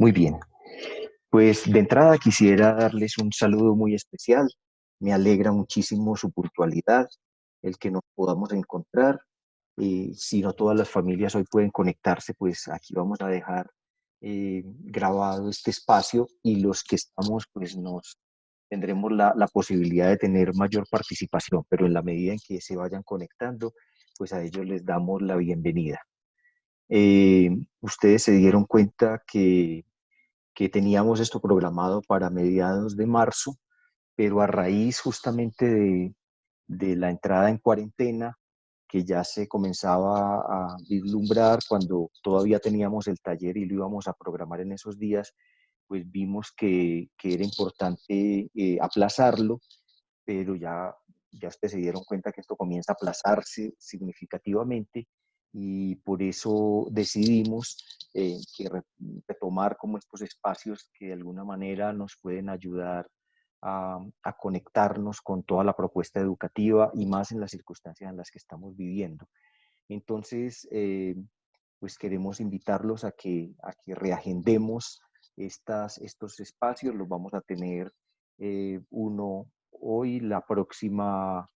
Muy bien, pues de entrada quisiera darles un saludo muy especial. Me alegra muchísimo su puntualidad, el que nos podamos encontrar. Si no todas las familias hoy pueden conectarse, pues aquí vamos a dejar grabado este espacio y los que estamos, pues nos tendremos la posibilidad de tener mayor participación, pero en la medida en que se vayan conectando, pues a ellos les damos la bienvenida. Ustedes se dieron cuenta que teníamos esto programado para mediados de marzo, pero a raíz justamente de la entrada en cuarentena, que ya se comenzaba a vislumbrar cuando todavía teníamos el taller y lo íbamos a programar en esos días, pues vimos que era importante aplazarlo, pero ya ustedes se dieron cuenta que esto comienza a aplazarse significativamente y por eso decidimos retomar como estos espacios que de alguna manera nos pueden ayudar a conectarnos con toda la propuesta educativa y más en las circunstancias en las que estamos viviendo. Entonces, pues queremos invitarlos a que reagendemos estos espacios. Los vamos a tener uno hoy, la próxima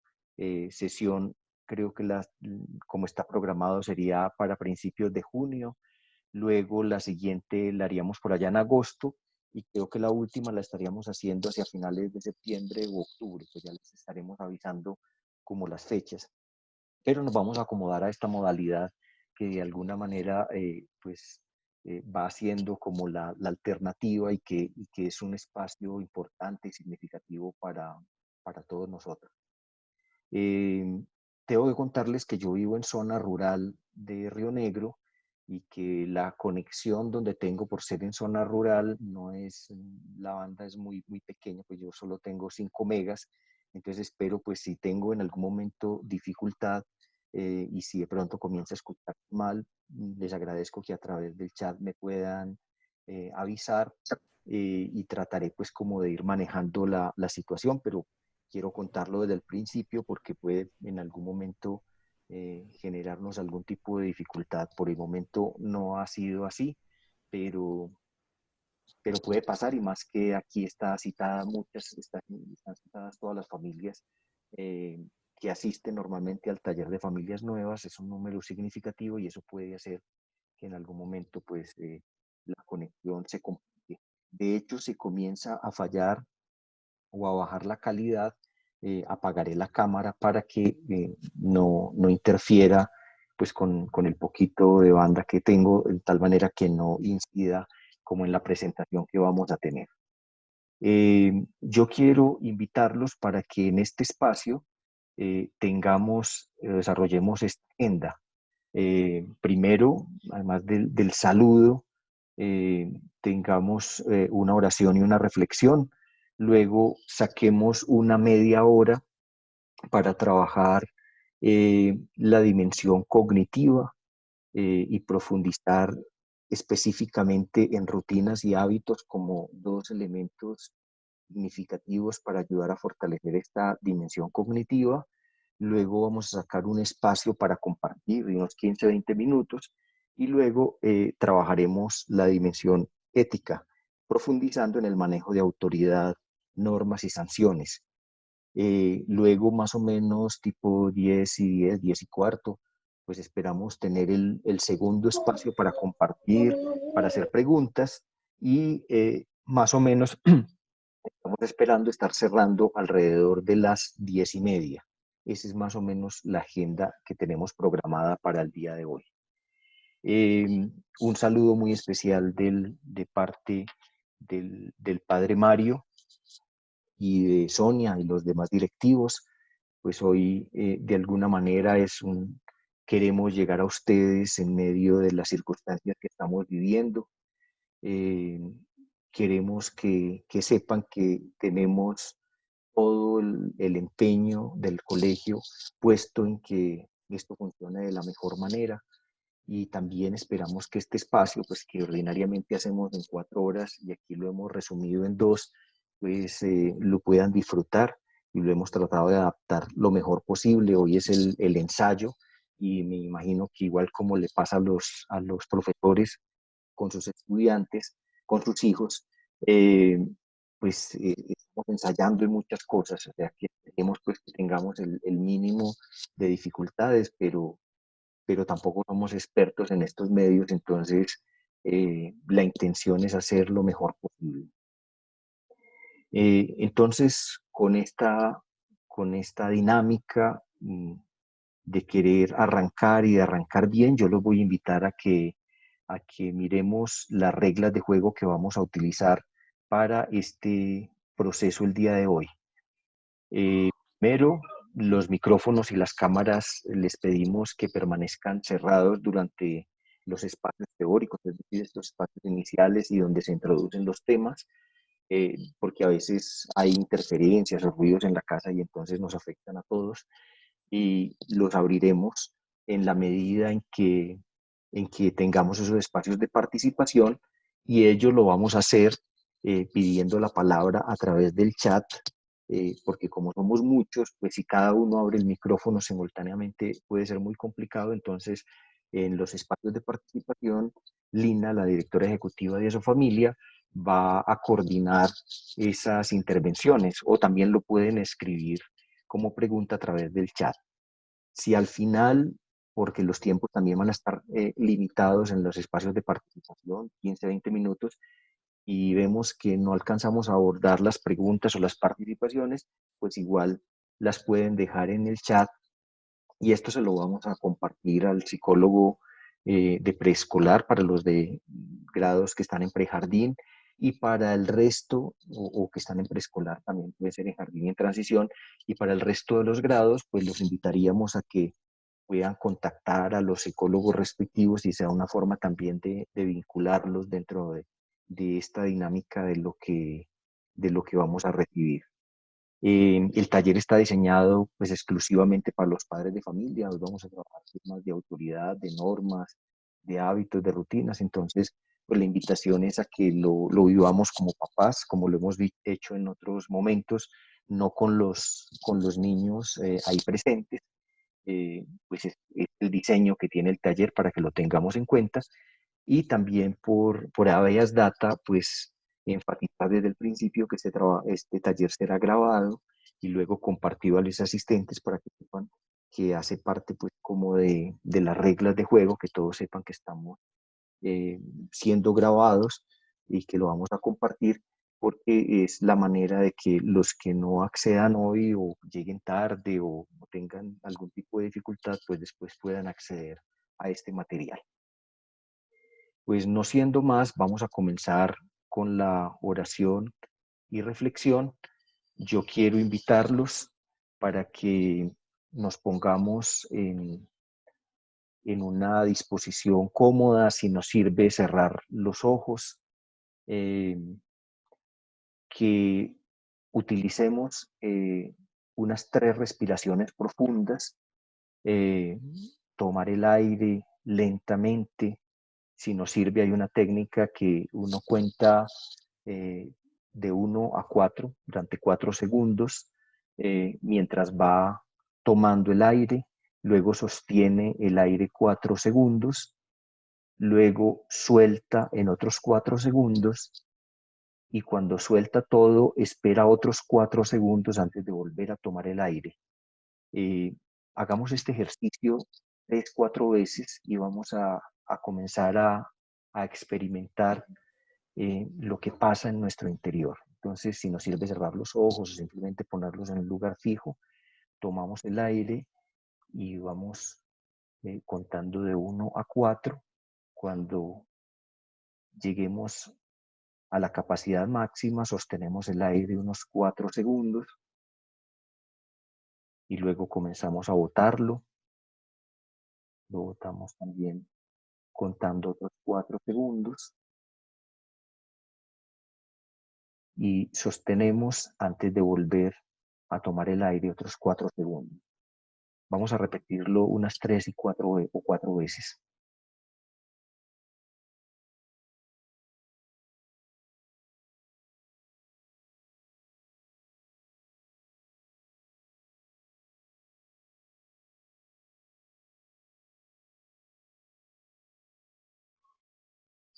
sesión, creo que como está programado sería para principios de junio. Luego la siguiente la haríamos por allá en agosto y creo que la última la estaríamos haciendo hacia finales de septiembre u octubre, pues ya les estaremos avisando como las fechas. Pero nos vamos a acomodar a esta modalidad que de alguna manera va siendo como la alternativa y que es un espacio importante y significativo para todos nosotros. Eh, Tengo que contarles que yo vivo en zona rural de Río Negro y que la conexión donde tengo por ser en zona rural no es, la banda es muy pequeña, pues yo solo tengo 5 megas, entonces espero pues si tengo en algún momento dificultad y si de pronto comienza a escuchar mal, les agradezco que a través del chat me puedan avisar y trataré pues como de ir manejando la situación, pero quiero contarlo desde el principio porque puede en algún momento generarnos algún tipo de dificultad. Por el momento no ha sido así, pero, pero puede pasar y más que aquí está citada están citadas todas las familias eh, que asisten normalmente al taller de familias nuevas, es un número significativo y eso puede hacer que en algún momento la conexión se complique. De hecho, si comienza a fallar o a bajar la calidad, apagaré la cámara para que no interfiera pues con el poquito de banda que tengo, de tal manera que no incida como en la presentación que vamos a tener. Yo quiero invitarlos para que en este espacio desarrollemos esta agenda. Primero, además del saludo, tengamos una oración y una reflexión. Luego saquemos una media hora para trabajar la dimensión cognitiva y profundizar específicamente en rutinas y hábitos como dos elementos significativos para ayudar a fortalecer esta dimensión cognitiva. Luego vamos a sacar un espacio para compartir de unos 15, 20 minutos y luego trabajaremos la dimensión ética, profundizando en el manejo de autoridad, normas y sanciones. Luego, más o menos tipo 10 y cuarto, pues esperamos tener el segundo espacio para compartir, para hacer preguntas y más o menos estamos esperando estar cerrando alrededor de las 10:30. Esa es más o menos la agenda que tenemos programada para el día de hoy. Un saludo muy especial de parte del padre Mario y de Sonia y los demás directivos. Pues hoy de alguna manera queremos llegar a ustedes en medio de las circunstancias que estamos viviendo. Eh, Queremos que sepan que tenemos todo el empeño del colegio puesto en que esto funcione de la mejor manera y también esperamos que este espacio, pues que ordinariamente hacemos en 4 horas y aquí lo hemos resumido en 2, pues lo puedan disfrutar y lo hemos tratado de adaptar lo mejor posible. Hoy es el ensayo y me imagino que igual como le pasa a los profesores con sus estudiantes, con sus hijos, eh, pues estamos ensayando en muchas cosas, o sea, que queremos pues que tengamos el mínimo de dificultades, pero tampoco somos expertos en estos medios, entonces la intención es hacer lo mejor posible. Entonces, con esta dinámica de querer arrancar y de arrancar bien, yo los voy a invitar a que miremos las reglas de juego que vamos a utilizar para este proceso el día de hoy. Primero, los micrófonos y las cámaras les pedimos que permanezcan cerrados durante los espacios teóricos, es decir, estos espacios iniciales y donde se introducen los temas, porque a veces hay interferencias o ruidos en la casa y entonces nos afectan a todos y los abriremos en la medida en que tengamos esos espacios de participación y ello lo vamos a hacer pidiendo la palabra a través del chat, porque como somos muchos, pues si cada uno abre el micrófono simultáneamente puede ser muy complicado, entonces en los espacios de participación, Lina, la directora ejecutiva de Familia, va a coordinar esas intervenciones o también lo pueden escribir como pregunta a través del chat. Si al final, porque los tiempos también van a estar limitados en los espacios de participación, 15, 20 minutos, y vemos que no alcanzamos a abordar las preguntas o las participaciones, pues igual las pueden dejar en el chat y esto se lo vamos a compartir al psicólogo de preescolar para los de grados que están en prejardín y para el resto, o que están en preescolar también puede ser en jardín y en transición, y para el resto de los grados, pues los invitaríamos a que puedan contactar a los psicólogos respectivos y sea una forma también de vincularlos dentro de esta dinámica de lo que vamos a recibir. El taller está diseñado pues exclusivamente para los padres de familia, hoy vamos a trabajar temas de autoridad, de normas, de hábitos, de rutinas, entonces pues la invitación es a que lo vivamos como papás, como lo hemos hecho en otros momentos, no con los niños ahí presentes, pues es el diseño que tiene el taller para que lo tengamos en cuenta y también por habeas data, pues enfatizar desde el principio que este taller será grabado y luego compartido a los asistentes para que sepan que hace parte pues como de las reglas de juego, que todos sepan que estamos eh, siendo grabados y que lo vamos a compartir porque es la manera de que los que no accedan hoy o lleguen tarde o tengan algún tipo de dificultad, pues después puedan acceder a este material. Pues no siendo más, vamos a comenzar con la oración y reflexión. Yo quiero invitarlos para que nos pongamos en una disposición cómoda, si nos sirve cerrar los ojos, eh, que utilicemos unas 3 respiraciones profundas, eh, tomar el aire lentamente. Si nos sirve, hay una técnica que uno cuenta eh, de 1 a 4 durante 4 segundos, mientras va tomando el aire, luego sostiene el aire 4 segundos, luego suelta en otros 4 segundos y cuando suelta todo, espera otros 4 segundos antes de volver a tomar el aire. Eh, Hagamos este ejercicio 3, 4 veces y vamos a comenzar a experimentar lo que pasa en nuestro interior. Entonces, si nos sirve cerrar los ojos o simplemente ponerlos en un lugar fijo, tomamos el aire y vamos contando de 1 a 4. Cuando lleguemos a la capacidad máxima, sostenemos el aire unos 4 segundos y luego comenzamos a botarlo. Lo botamos también contando otros 4 segundos y sostenemos antes de volver a tomar el aire otros 4 segundos. Vamos a repetirlo unas 3 o 4 veces.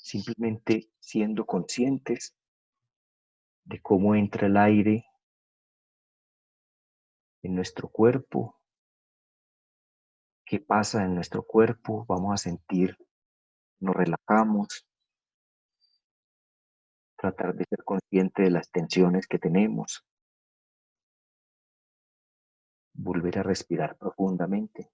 simplemente siendo conscientes de cómo entra el aire en nuestro cuerpo, qué pasa en nuestro cuerpo, vamos a sentir, nos relajamos, tratar de ser consciente de las tensiones que tenemos, volver a respirar profundamente.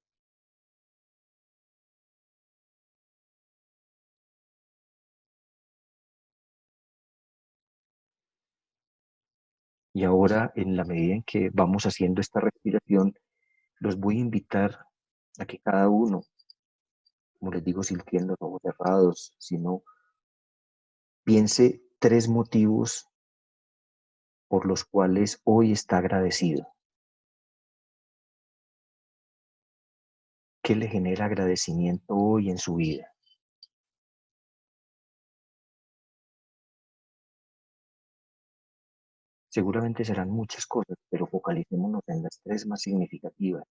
Y ahora, en la medida en que vamos haciendo esta respiración, los voy a invitar a que cada uno, como les digo, sin tienen los ojos cerrados, sino piense 3 motivos por los cuales hoy está agradecido. ¿Qué le genera agradecimiento hoy en su vida? Seguramente serán muchas cosas, pero focalicémonos en las 3 más significativas.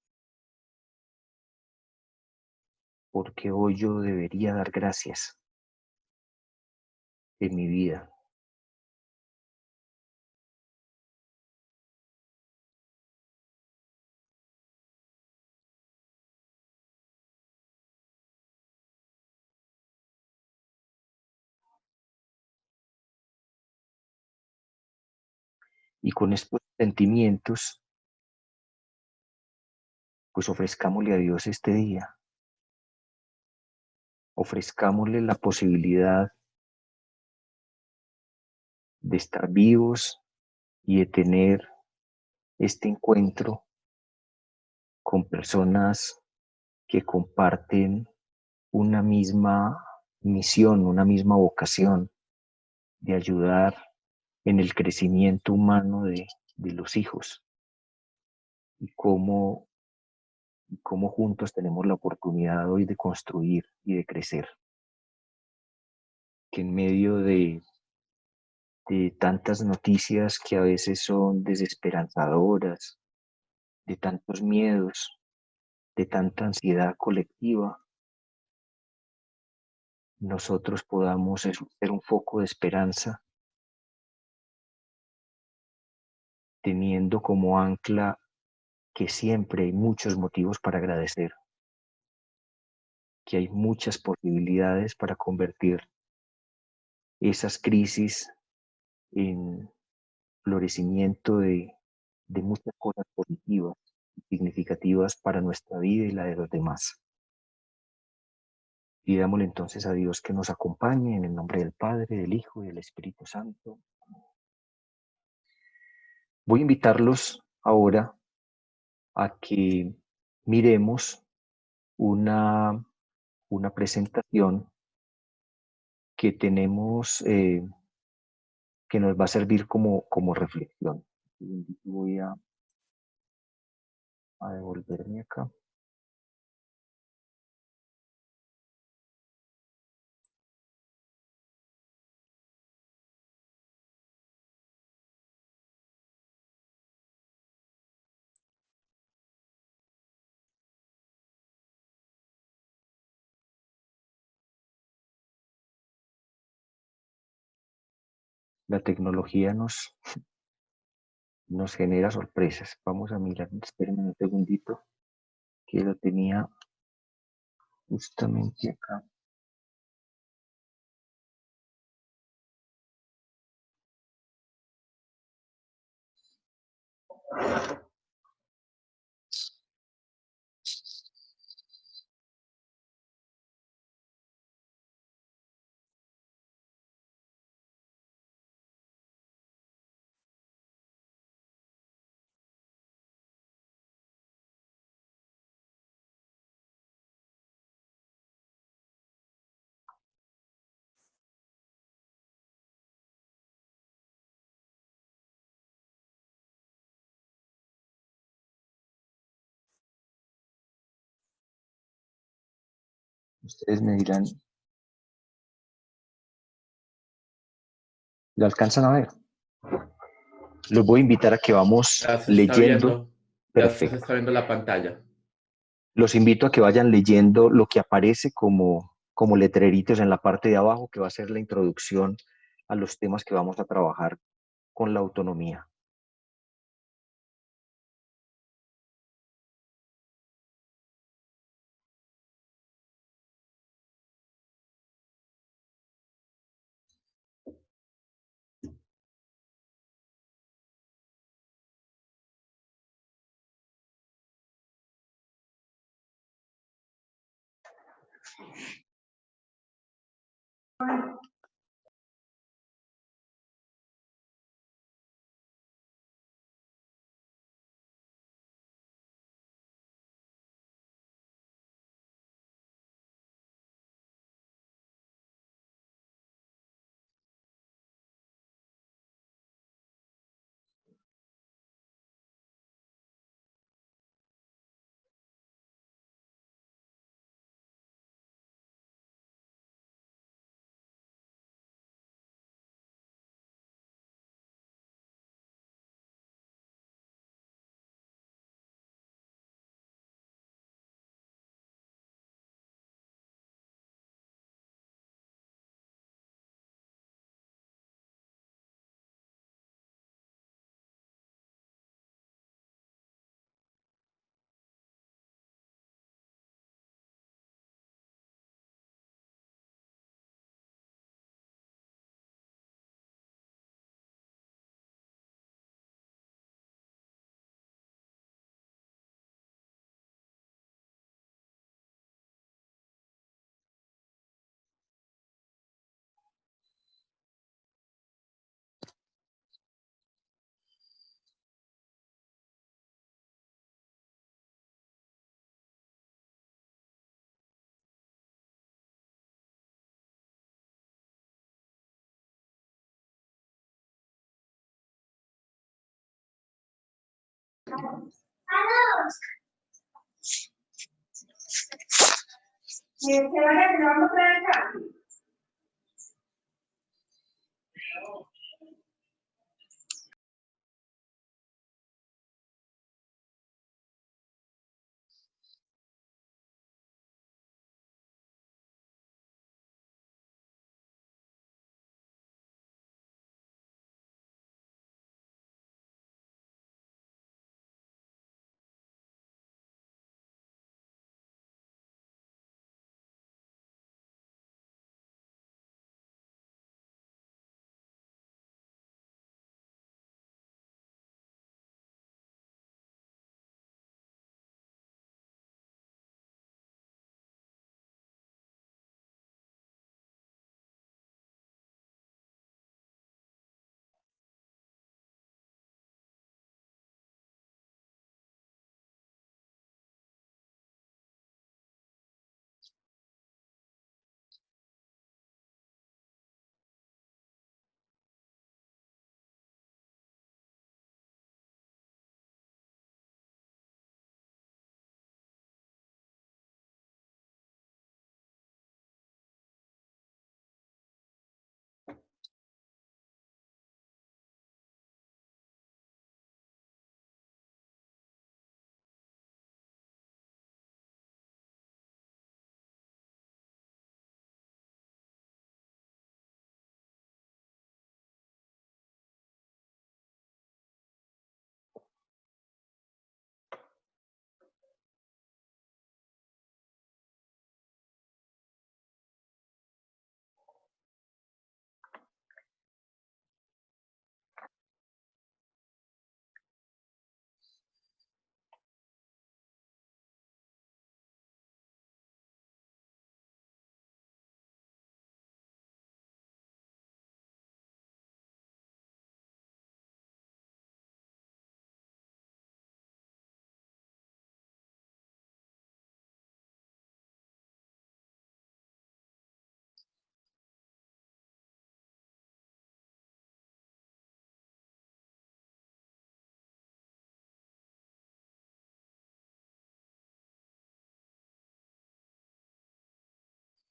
Porque hoy yo debería dar gracias en mi vida. Y con estos sentimientos, pues ofrezcámosle a Dios este día. Ofrezcámosle la posibilidad de estar vivos y de tener este encuentro con personas que comparten una misma misión, una misma vocación de ayudar en el crecimiento humano de los hijos y cómo juntos tenemos la oportunidad hoy de construir y de crecer, que en medio de tantas noticias que a veces son desesperanzadoras, de tantos miedos, de tanta ansiedad colectiva, nosotros podamos ser un foco de esperanza, teniendo como ancla que siempre hay muchos motivos para agradecer, que hay muchas posibilidades para convertir esas crisis en florecimiento de muchas cosas positivas y significativas para nuestra vida y la de los demás. Pidámosle entonces a Dios que nos acompañe en el nombre del Padre, del Hijo y del Espíritu Santo. Voy a invitarlos ahora a que miremos una, una presentación que tenemos que nos va a servir como reflexión. Voy a devolverme acá. La tecnología nos genera sorpresas. Vamos a mirar, espérenme un segundito, que lo tenía justamente acá. Ustedes me dirán, ¿lo alcanzan a ver? Los voy a invitar a que vamos Ya se está leyendo. viendo, ya se Perfecto. está viendo la pantalla. Los invito a que vayan leyendo lo que aparece como como letreritos en la parte de abajo que va a ser la introducción a los temas que vamos a trabajar con la autonomía.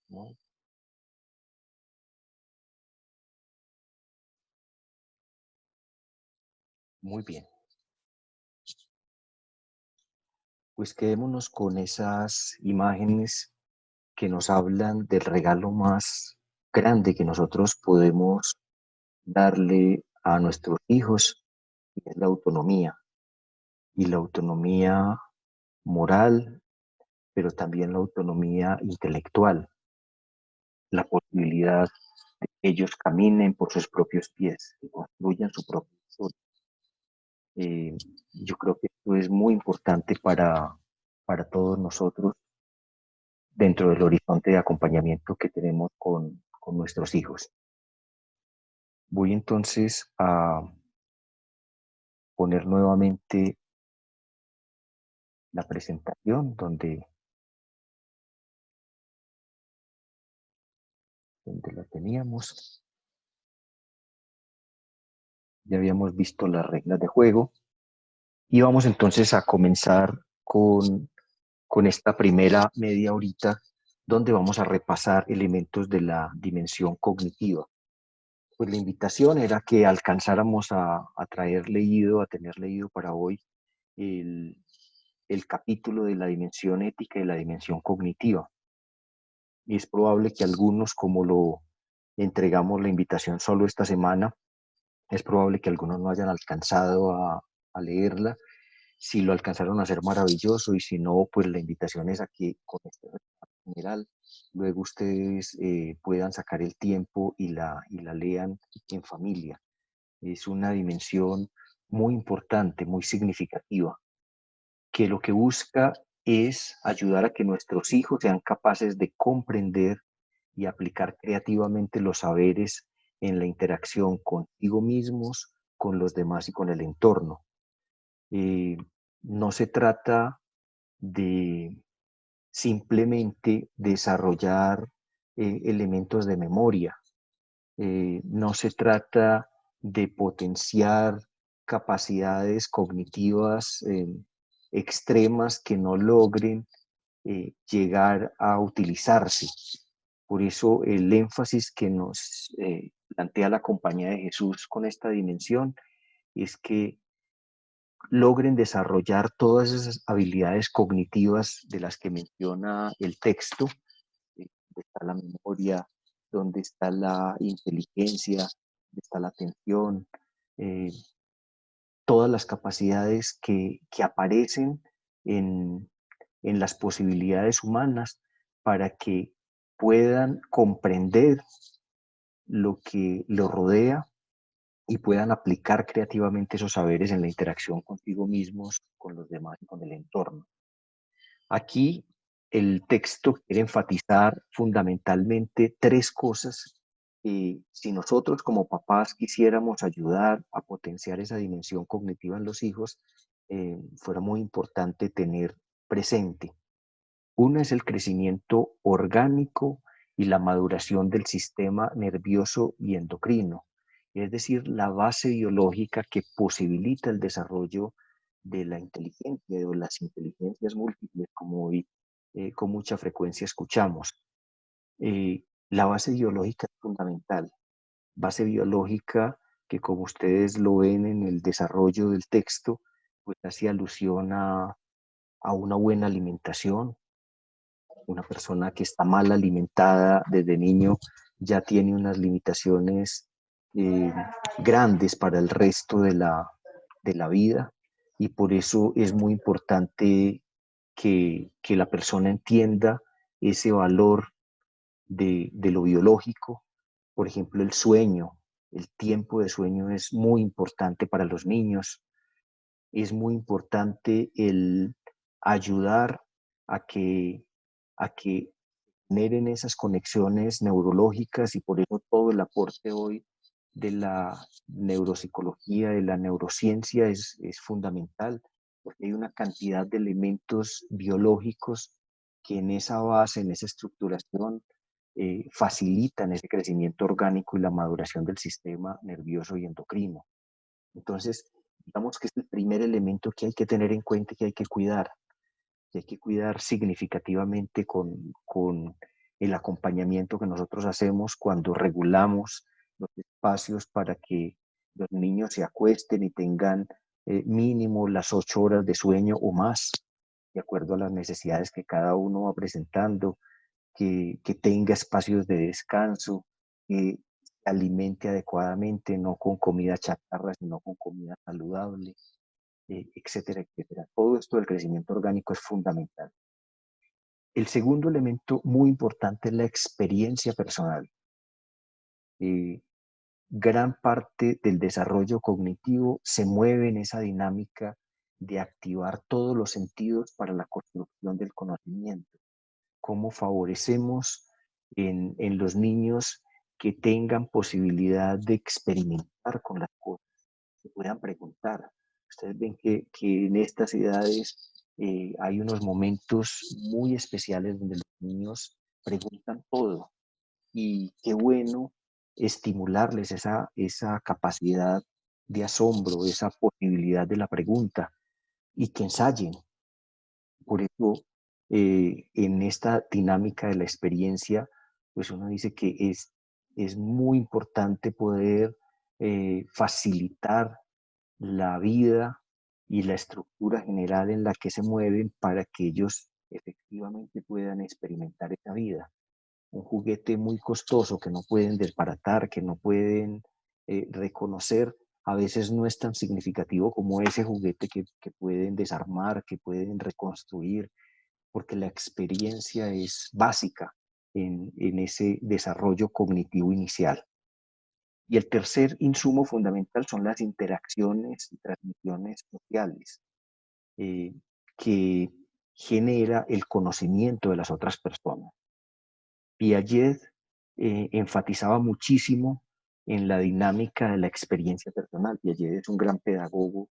¿No? Muy bien. Pues quedémonos con esas imágenes que nos hablan del regalo más grande que nosotros podemos darle a nuestros hijos, y es la autonomía. Y la autonomía moral, pero también la autonomía intelectual, la posibilidad de que ellos caminen por sus propios pies y construyan su propia historia. Eh, yo creo que esto es muy importante para todos nosotros dentro del horizonte de acompañamiento que tenemos con nuestros hijos. Voy entonces a poner nuevamente la presentación donde la teníamos. Ya habíamos visto las reglas de juego y vamos entonces a comenzar con esta primera media horita donde vamos a repasar elementos de la dimensión cognitiva. Pues la invitación era que alcanzáramos a tener leído para hoy el, el capítulo de la dimensión ética y la dimensión cognitiva. Y es probable que algunos, como lo entregamos la invitación solo esta semana, es probable que algunos no hayan alcanzado a leerla. Si lo alcanzaron a hacer, maravilloso, y si no, pues la invitación es a que con este general, luego ustedes puedan sacar el tiempo y la lean en familia. Es una dimensión muy importante, muy significativa, que lo que busca es ayudar a que nuestros hijos sean capaces de comprender y aplicar creativamente los saberes en la interacción consigo mismos, con los demás y con el entorno. Eh, no se trata de simplemente desarrollar elementos de memoria. No se trata de potenciar capacidades cognitivas extremas que no logren llegar a utilizarse. Por eso el énfasis que nos plantea la Compañía de Jesús con esta dimensión es que logren desarrollar todas esas habilidades cognitivas de las que menciona el texto, donde está la memoria, donde está la inteligencia, donde está la atención, eh, todas las capacidades que aparecen en, en las posibilidades humanas para que puedan comprender lo que los rodea y puedan aplicar creativamente esos saberes en la interacción consigo mismos, con los demás y con el entorno. Aquí el texto quiere enfatizar fundamentalmente tres cosas. Si nosotros como papás quisiéramos ayudar a potenciar esa dimensión cognitiva en los hijos, fuera muy importante tener presente. Una es el crecimiento orgánico y la maduración del sistema nervioso y endocrino, es decir, la base biológica que posibilita el desarrollo de la inteligencia o las inteligencias múltiples, como hoy con mucha frecuencia escuchamos. La base biológica es fundamental, base biológica que, como ustedes lo ven en el desarrollo del texto, pues hace alusión a una buena alimentación. Una persona que está mal alimentada desde niño ya tiene unas limitaciones eh, grandes para el resto de la vida, y por eso es muy importante que la persona entienda ese valor de lo biológico. Por ejemplo, el sueño, el tiempo de sueño es muy importante para los niños. Es muy importante el ayudar a que generen esas conexiones neurológicas, y por eso todo el aporte hoy de la neuropsicología, de la neurociencia es fundamental, porque hay una cantidad de elementos biológicos que en esa base, en esa estructuración, facilitan ese crecimiento orgánico y la maduración del sistema nervioso y endocrino. Entonces, digamos que es el primer elemento que hay que tener en cuenta y que hay que cuidar significativamente con el acompañamiento que nosotros hacemos cuando regulamos los espacios para que los niños se acuesten y tengan mínimo las 8 horas de sueño o más, de acuerdo a las necesidades que cada uno va presentando. que tenga espacios de descanso, que se alimente adecuadamente, no con comida chatarra, sino con comida saludable, etcétera, etcétera. Todo esto del crecimiento orgánico es fundamental. El segundo elemento muy importante es la experiencia personal. Eh, Gran parte del desarrollo cognitivo se mueve en esa dinámica de activar todos los sentidos para la construcción del conocimiento. Cómo favorecemos en los niños que tengan posibilidad de experimentar con las cosas, que puedan preguntar. Ustedes ven que en estas edades hay unos momentos muy especiales donde los niños preguntan todo, y qué bueno estimularles esa capacidad de asombro, esa posibilidad de la pregunta, y que ensayen. Por eso, en esta dinámica de la experiencia, pues uno dice que es muy importante poder facilitar la vida y la estructura general en la que se mueven para que ellos efectivamente puedan experimentar esa vida. Un juguete muy costoso que no pueden desbaratar, que no pueden reconocer, a veces no es tan significativo como ese juguete que pueden desarmar, que pueden reconstruir, porque la experiencia es básica en ese desarrollo cognitivo inicial. Y el tercer insumo fundamental son las interacciones y transmisiones sociales, eh, que genera el conocimiento de las otras personas. Piaget enfatizaba muchísimo en la dinámica de la experiencia personal. Piaget es un gran pedagogo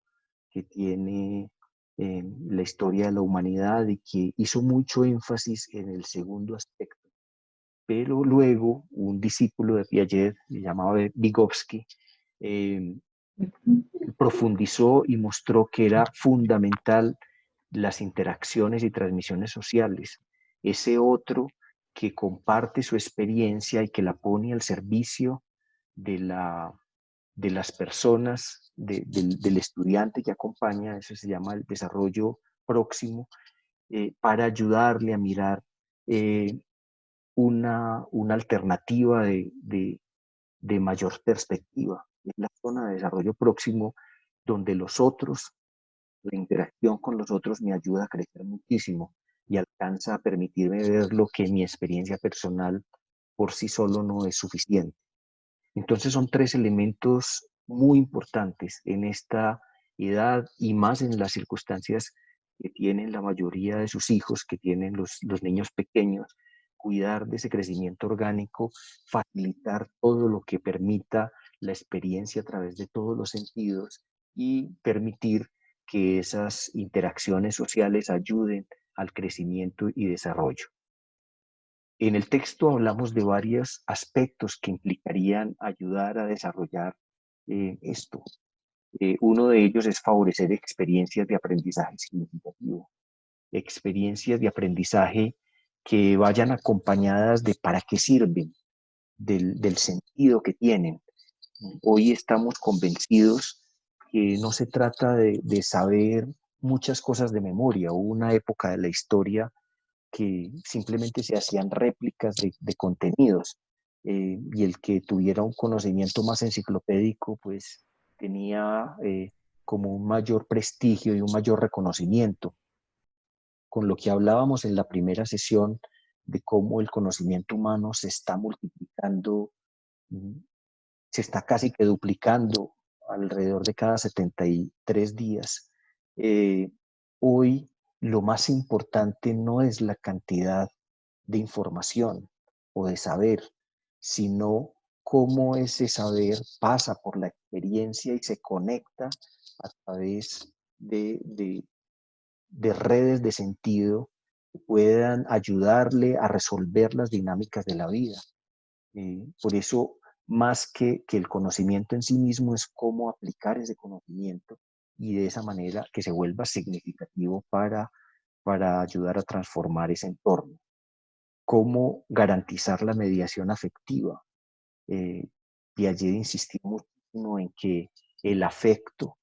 que tiene la historia de la humanidad y que hizo mucho énfasis en el segundo aspecto. Pero luego un discípulo de Piaget, llamado Vygotsky, eh, profundizó y mostró que era fundamental las interacciones y transmisiones sociales. Ese otro que comparte su experiencia y que la pone al servicio de, de las personas, del estudiante que acompaña, eso se llama el desarrollo próximo, para ayudarle a mirar una alternativa de mayor perspectiva. Es la zona de desarrollo próximo donde los otros, la interacción con los otros me ayuda a crecer muchísimo y alcanza a permitirme ver lo que mi experiencia personal por sí solo no es suficiente. Entonces son tres elementos muy importantes en esta edad y más en las circunstancias que tienen la mayoría de sus hijos, que tienen los niños pequeños, cuidar de ese crecimiento orgánico, facilitar todo lo que permita la experiencia a través de todos los sentidos y permitir que esas interacciones sociales ayuden al crecimiento y desarrollo. En el texto hablamos de varios aspectos que implicarían ayudar a desarrollar esto. Uno de ellos es favorecer experiencias de aprendizaje significativo, experiencias de aprendizaje que vayan acompañadas de para qué sirven, del sentido que tienen. Hoy estamos convencidos que no se trata de saber muchas cosas de memoria. Hubo una época de la historia que simplemente se hacían réplicas de contenidos, y el que tuviera un conocimiento más enciclopédico pues tenía como un mayor prestigio y un mayor reconocimiento, con lo que hablábamos en la primera sesión de cómo el conocimiento humano se está multiplicando, mm, se está casi que duplicando alrededor de cada 73 días. Eh, Hoy lo más importante no es la cantidad de información o de saber, sino cómo ese saber pasa por la experiencia y se conecta a través de redes de sentido que puedan ayudarle a resolver las dinámicas de la vida. Por eso, más que el conocimiento en sí mismo, es cómo aplicar ese conocimiento y de esa manera que se vuelva significativo para ayudar a transformar ese entorno. Cómo garantizar la mediación afectiva. Piaget insistió muchísimo en que el afecto,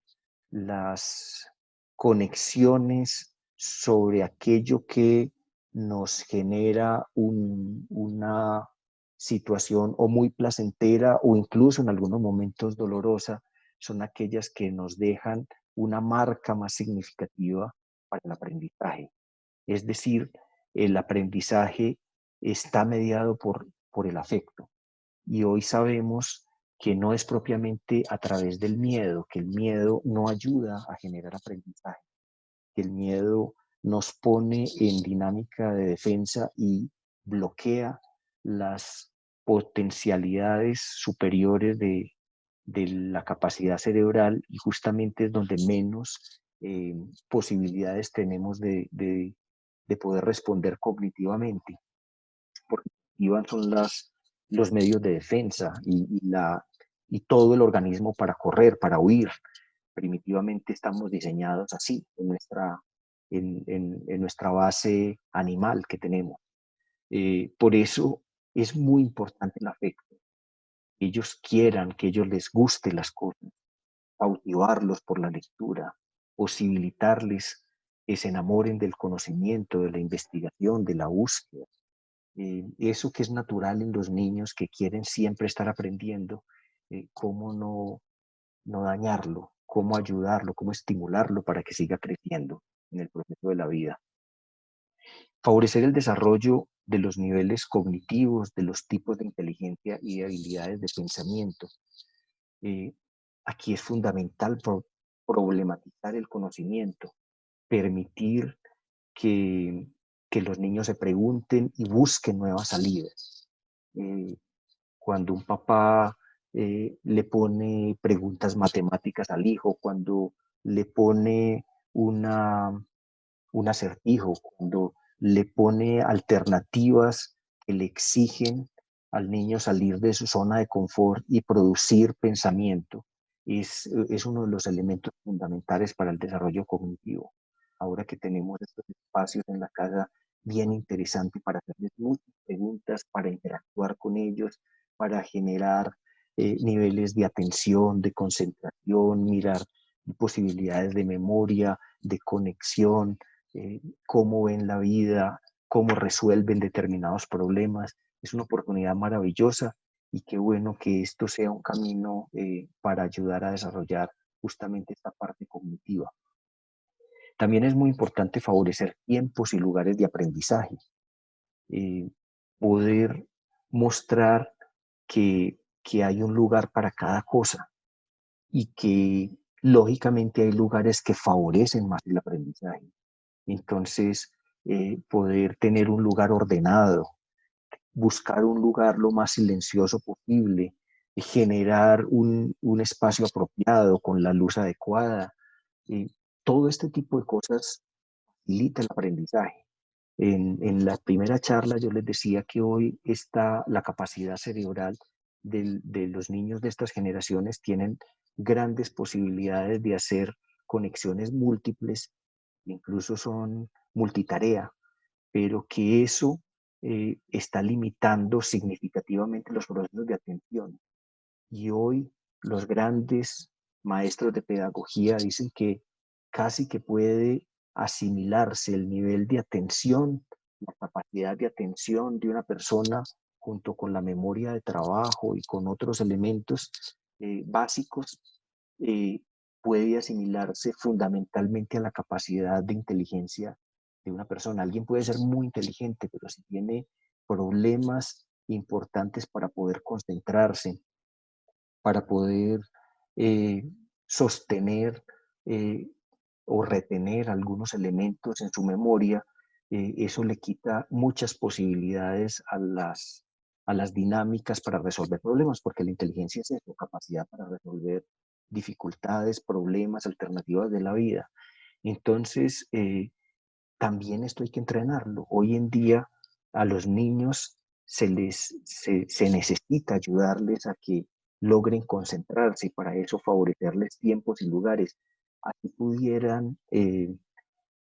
las conexiones sobre aquello que nos genera una situación o muy placentera o incluso en algunos momentos dolorosa, son aquellas que nos dejan una marca más significativa para el aprendizaje. Es decir, el aprendizaje está mediado por el afecto. Y hoy sabemos que no es propiamente a través del miedo, que el miedo no ayuda a generar aprendizaje, que el miedo nos pone en dinámica de defensa y bloquea las potencialidades superiores de la capacidad cerebral y justamente es donde menos posibilidades tenemos de poder responder cognitivamente, porque son los medios de defensa y todo el organismo para correr, para huir. Primitivamente estamos diseñados así, en nuestra base animal que tenemos. Por eso es muy importante el afecto. Que ellos quieran, que ellos les guste las cosas, cautivarlos por la lectura, posibilitarles que se enamoren del conocimiento, de la investigación, de la búsqueda. Eso que es natural en los niños que quieren siempre estar aprendiendo, cómo no dañarlo, cómo ayudarlo, cómo estimularlo para que siga creciendo en el proceso de la vida. Favorecer el desarrollo de los niveles cognitivos, de los tipos de inteligencia y de habilidades de pensamiento. Eh, Aquí es fundamental problematizar el conocimiento, permitir que, que los niños se pregunten y busquen nuevas salidas. Eh, Cuando un papá le pone preguntas matemáticas al hijo, cuando le pone una, un acertijo, cuando le pone alternativas que le exigen al niño salir de su zona de confort y producir pensamiento, es uno de los elementos fundamentales para el desarrollo cognitivo. Ahora que tenemos estos espacios en la casa, bien interesante para hacerles muchas preguntas, para interactuar con ellos, para generar niveles de atención, de concentración, mirar posibilidades de memoria, de conexión, cómo ven la vida, cómo resuelven determinados problemas. Es una oportunidad maravillosa y qué bueno que esto sea un camino para ayudar a desarrollar justamente esta parte cognitiva. También es muy importante favorecer tiempos y lugares de aprendizaje, eh, poder mostrar que hay un lugar para cada cosa y que lógicamente hay lugares que favorecen más el aprendizaje. Entonces, poder tener un lugar ordenado, buscar un lugar lo más silencioso posible, generar un espacio apropiado con la luz adecuada. eh, Todo este tipo de cosas facilita el aprendizaje. En la primera charla yo les decía que hoy está la capacidad cerebral de los niños de estas generaciones tienen grandes posibilidades de hacer conexiones múltiples, incluso son multitarea, pero que eso está limitando significativamente los procesos de atención. Y hoy los grandes maestros de pedagogía dicen que casi que puede asimilarse el nivel de atención, la capacidad de atención de una persona junto con la memoria de trabajo y con otros elementos básicos, eh, puede asimilarse fundamentalmente a la capacidad de inteligencia de una persona. Alguien puede ser muy inteligente, pero si tiene problemas importantes para poder concentrarse, para poder eh, sostener eh, o retener algunos elementos en su memoria, eso le quita muchas posibilidades a las dinámicas para resolver problemas, porque la inteligencia es eso, capacidad para resolver dificultades, problemas, alternativas de la vida. Entonces, también esto hay que entrenarlo. Hoy en día a los niños se necesita ayudarles a que logren concentrarse y para eso favorecerles tiempos y lugares. Así pudieran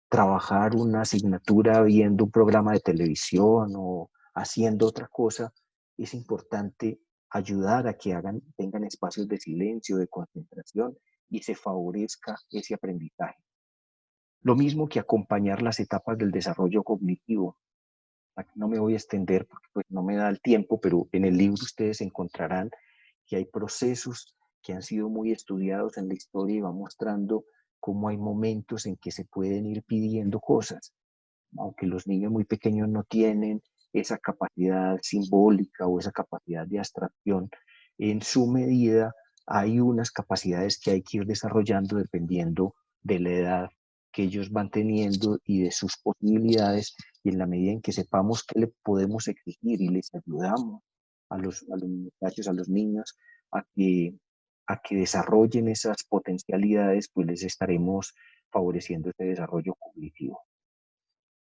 trabajar una asignatura viendo un programa de televisión o haciendo otra cosa, es importante ayudar a que tengan espacios de silencio, de concentración y se favorezca ese aprendizaje. Lo mismo que acompañar las etapas del desarrollo cognitivo. Aquí no me voy a extender porque pues, no me da el tiempo, pero en el libro ustedes encontrarán que hay procesos que han sido muy estudiados en la historia y va mostrando cómo hay momentos en que se pueden ir pidiendo cosas, aunque los niños muy pequeños no tienen esa capacidad simbólica o esa capacidad de abstracción, en su medida hay unas capacidades que hay que ir desarrollando dependiendo de la edad que ellos van teniendo y de sus posibilidades, y en la medida en que sepamos qué le podemos exigir y les ayudamos a los muchachos, a los niños, a que, a que desarrollen esas potencialidades, pues les estaremos favoreciendo ese desarrollo cognitivo.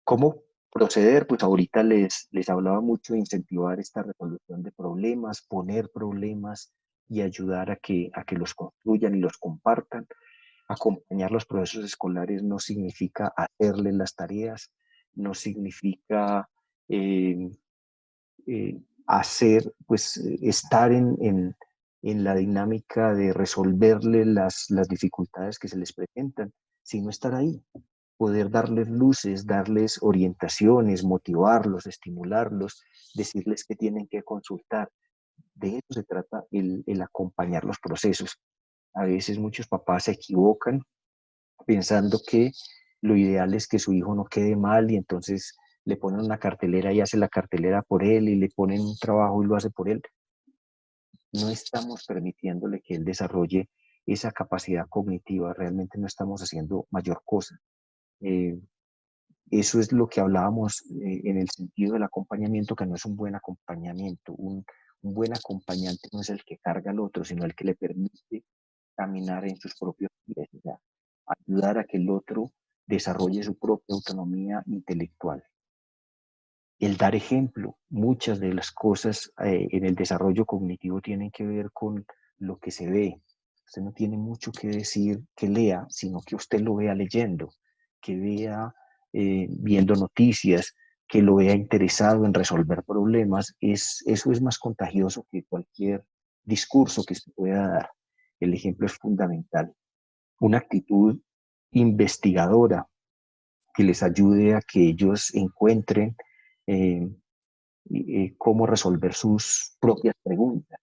¿Cómo proceder? Pues ahorita les hablaba mucho de incentivar esta resolución de problemas, poner problemas y ayudar a que los construyan y los compartan. Acompañar los procesos escolares no significa hacerles las tareas, no significa eh, pues estar en la dinámica de resolverle las dificultades que se les presentan, sino estar ahí, poder darles luces, darles orientaciones, motivarlos, estimularlos, decirles que tienen que consultar. De eso se trata el acompañar los procesos. A veces muchos papás se equivocan pensando que lo ideal es que su hijo no quede mal y entonces le ponen una cartelera y hace la cartelera por él y le ponen un trabajo y lo hace por él. No estamos permitiéndole que él desarrolle esa capacidad cognitiva, realmente no estamos haciendo mayor cosa. Eh, Eso es lo que hablábamos en el sentido del acompañamiento, que no es un buen acompañamiento. Un buen acompañante no es el que carga al otro, sino el que le permite caminar en sus propios pies, o sea, ayudar a que el otro desarrolle su propia autonomía intelectual. El dar ejemplo, muchas de las cosas en el desarrollo cognitivo tienen que ver con lo que se ve. Usted no tiene mucho que decir que lea, sino que usted lo vea leyendo, que vea viendo noticias, que lo vea interesado en resolver problemas. Eso es más contagioso que cualquier discurso que se pueda dar. El ejemplo es fundamental. Una actitud investigadora que les ayude a que ellos encuentren eh, cómo resolver sus propias preguntas.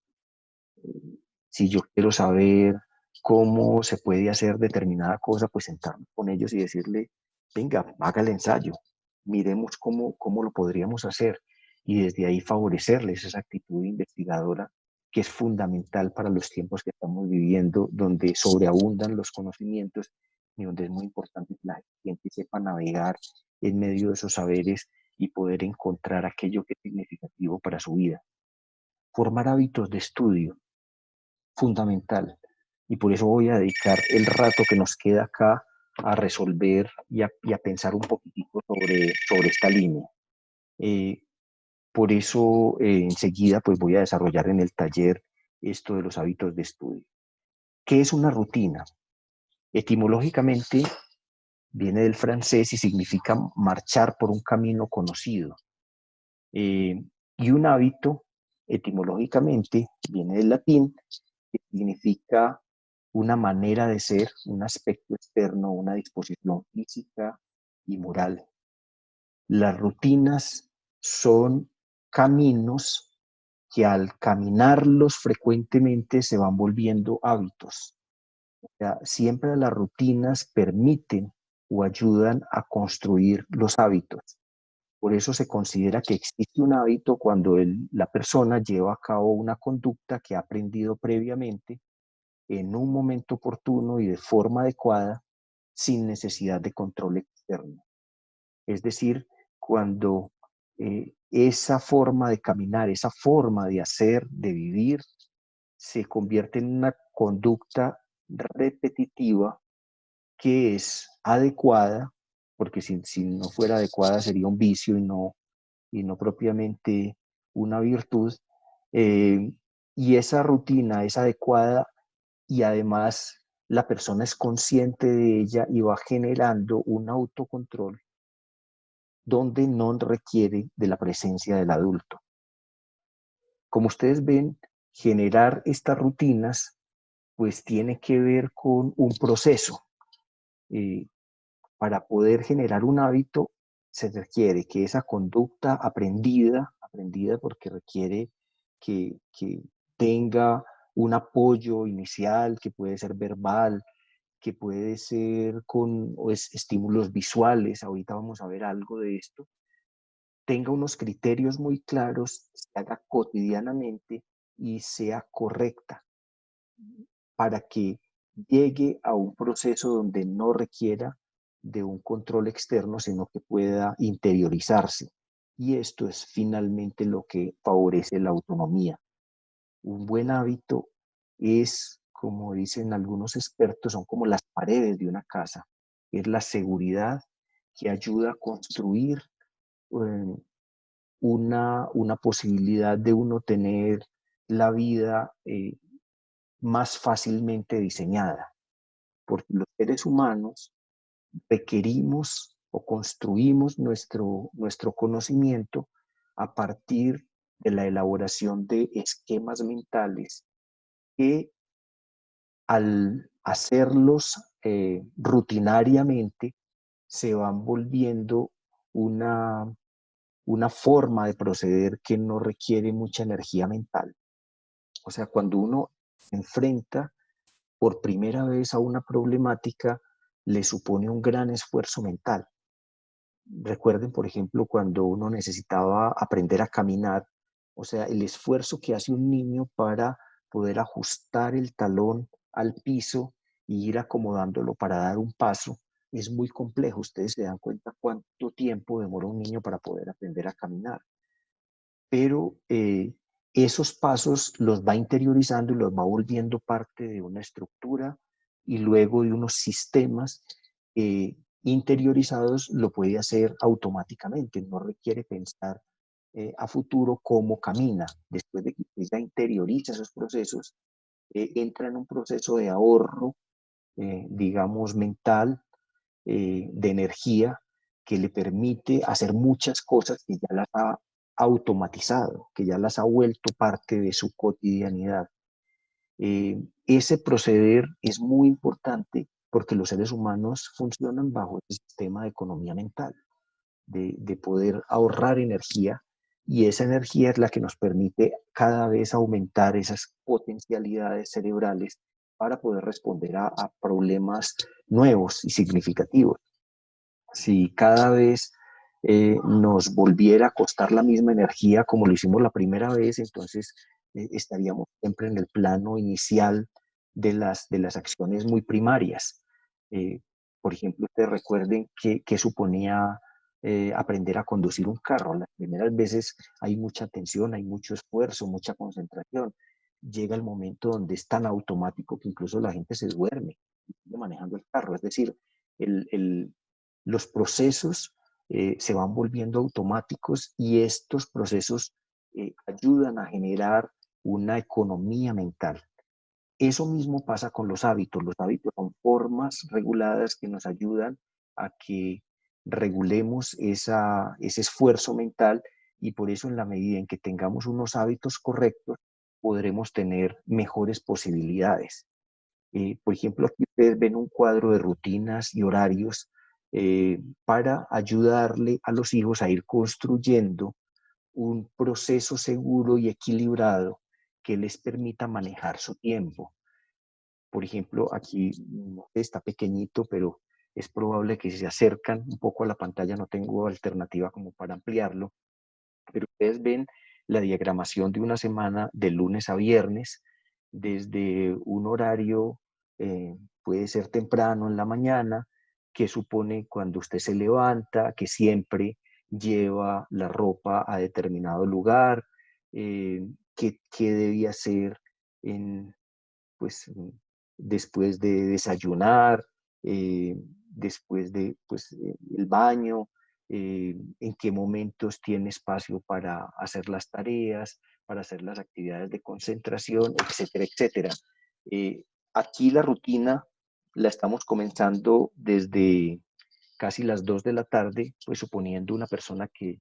Si yo quiero saber cómo se puede hacer determinada cosa, pues sentarme con ellos y decirle, venga, haga el ensayo, miremos cómo lo podríamos hacer y desde ahí favorecerles esa actitud investigadora que es fundamental para los tiempos que estamos viviendo, donde sobreabundan los conocimientos y donde es muy importante que la gente sepa navegar en medio de esos saberes y poder encontrar aquello que es significativo para su vida. Formar hábitos de estudio, fundamental. Y por eso voy a dedicar el rato que nos queda acá a resolver y a pensar un poquitico sobre esta línea. Eh, por eso enseguida pues voy a desarrollar en el taller esto de los hábitos de estudio. ¿Qué es una rutina? Etimológicamente viene del francés y significa marchar por un camino conocido. Y un hábito, etimológicamente, viene del latín, que significa una manera de ser, un aspecto externo, una disposición física y moral. Las rutinas son caminos que al caminarlos frecuentemente se van volviendo hábitos. O sea, siempre las rutinas permiten o ayudan a construir los hábitos. Por eso se considera que existe un hábito cuando la persona lleva a cabo una conducta que ha aprendido previamente en un momento oportuno y de forma adecuada, sin necesidad de control externo. Es decir, cuando esa forma de caminar, esa forma de hacer, de vivir, se convierte en una conducta repetitiva que es adecuada, porque si no fuera adecuada sería un vicio y no propiamente una virtud. eh, y esa rutina es adecuada y además la persona es consciente de ella y va generando un autocontrol donde no requiere de la presencia del adulto. Como ustedes ven, generar estas rutinas pues tiene que ver con un proceso. Eh, para poder generar un hábito se requiere que esa conducta aprendida porque requiere que tenga un apoyo inicial, que puede ser verbal, que puede ser con estímulos visuales, ahorita vamos a ver algo de esto, tenga unos criterios muy claros, se haga cotidianamente y sea correcta para que llegue a un proceso donde no requiera de un control externo, sino que pueda interiorizarse. Y esto es finalmente lo que favorece la autonomía. Un buen hábito es, como dicen algunos expertos, son como las paredes de una casa. Es la seguridad que ayuda a construir eh, una posibilidad de uno tener la vida más fácilmente diseñada, porque los seres humanos requerimos o construimos nuestro conocimiento a partir de la elaboración de esquemas mentales que al hacerlos rutinariamente se van volviendo una, una forma de proceder que no requiere mucha energía mental. O sea, cuando uno se enfrenta por primera vez a una problemática, le supone un gran esfuerzo mental. Recuerden, por ejemplo, cuando uno necesitaba aprender a caminar, o sea, el esfuerzo que hace un niño para poder ajustar el talón al piso y ir acomodándolo para dar un paso, es muy complejo. Ustedes se dan cuenta cuánto tiempo demora un niño para poder aprender a caminar. Pero esos pasos los va interiorizando y los va volviendo parte de una estructura y luego de unos sistemas interiorizados lo puede hacer automáticamente, no requiere pensar a futuro cómo camina. Después de que ya interioriza esos procesos, entra en un proceso de ahorro, digamos, mental, de energía que le permite hacer muchas cosas que ya las ha automatizado, que ya las ha vuelto parte de su cotidianidad. Ese proceder es muy importante porque los seres humanos funcionan bajo el sistema de economía mental, de poder ahorrar energía y esa energía es la que nos permite cada vez aumentar esas potencialidades cerebrales para poder responder a problemas nuevos y significativos. Si cada vez nos volviera a costar la misma energía como lo hicimos la primera vez, entonces estaríamos siempre en el plano inicial de las acciones muy primarias. Eh, por ejemplo, ustedes recuerden que suponía aprender a conducir un carro. Las primeras veces hay mucha tensión, hay mucho esfuerzo, mucha concentración. Llega el momento donde es tan automático que incluso la gente se duerme manejando el carro. Es decir, el, los procesos se van volviendo automáticos y estos procesos ayudan a generar una economía mental. Eso mismo pasa con los hábitos. Los hábitos son formas reguladas que nos ayudan a que regulemos ese esfuerzo mental y por eso en la medida en que tengamos unos hábitos correctos, podremos tener mejores posibilidades. Por ejemplo, aquí ustedes ven un cuadro de rutinas y horarios para ayudarle a los hijos a ir construyendo un proceso seguro y equilibrado que les permita manejar su tiempo. Por ejemplo, aquí está pequeñito, pero es probable que si se acercan un poco a la pantalla, no tengo alternativa como para ampliarlo, pero ustedes ven la diagramación de una semana de lunes a viernes, desde un horario, puede ser temprano en la mañana, que supone cuando usted se levanta, que siempre lleva la ropa a determinado lugar, que debía hacer en, pues, después de desayunar, después de pues, el baño, en qué momentos tiene espacio para hacer las tareas, para hacer las actividades de concentración, etcétera, etcétera. Eh, Aquí la rutina la estamos comenzando desde casi las 2 de la tarde, pues suponiendo una persona que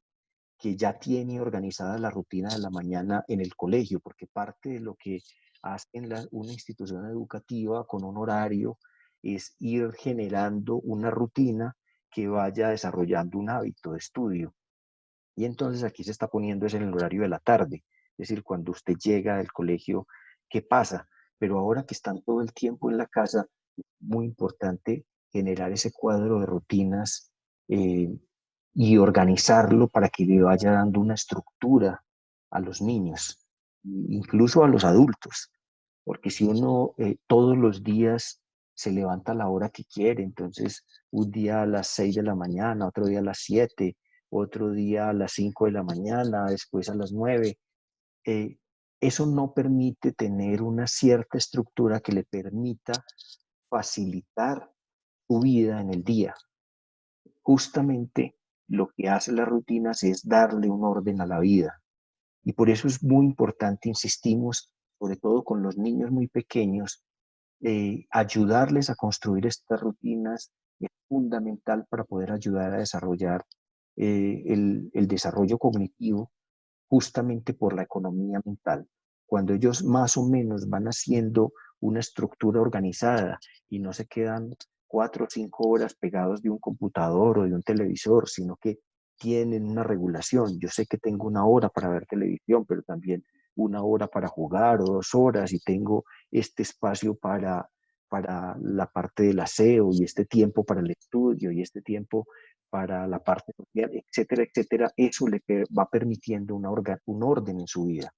ya tiene organizada la rutina de la mañana en el colegio, porque parte de lo que hace una institución educativa con un horario es ir generando una rutina que vaya desarrollando un hábito de estudio. Y entonces aquí se está poniendo es en el horario de la tarde, es decir, cuando usted llega del colegio, ¿qué pasa? Pero ahora que están todo el tiempo en la casa, es muy importante generar ese cuadro de rutinas eh, y organizarlo para que le vaya dando una estructura a los niños, incluso a los adultos, porque si uno todos los días se levanta a la hora que quiere, entonces un día a las 6 de la mañana, otro día a las 7, otro día a las 5 de la mañana, después a las 9. eh, Eso no permite tener una cierta estructura que le permita facilitar su vida en el día. Justamente lo que hace las rutinas es darle un orden a la vida. Y por eso es muy importante, insistimos, sobre todo con los niños muy pequeños, ayudarles a construir estas rutinas es fundamental para poder ayudar a desarrollar el desarrollo cognitivo justamente por la economía mental. Cuando ellos más o menos van haciendo una estructura organizada y no se quedan 4 o 5 horas pegados de un computador o de un televisor, sino que tienen una regulación. Yo sé que tengo 1 hora para ver televisión, pero también 1 hora para jugar o 2 horas y tengo este espacio para la parte del aseo y este tiempo para el estudio y este tiempo para la parte social, etcétera, etcétera, eso le va permitiendo un orden en su vida.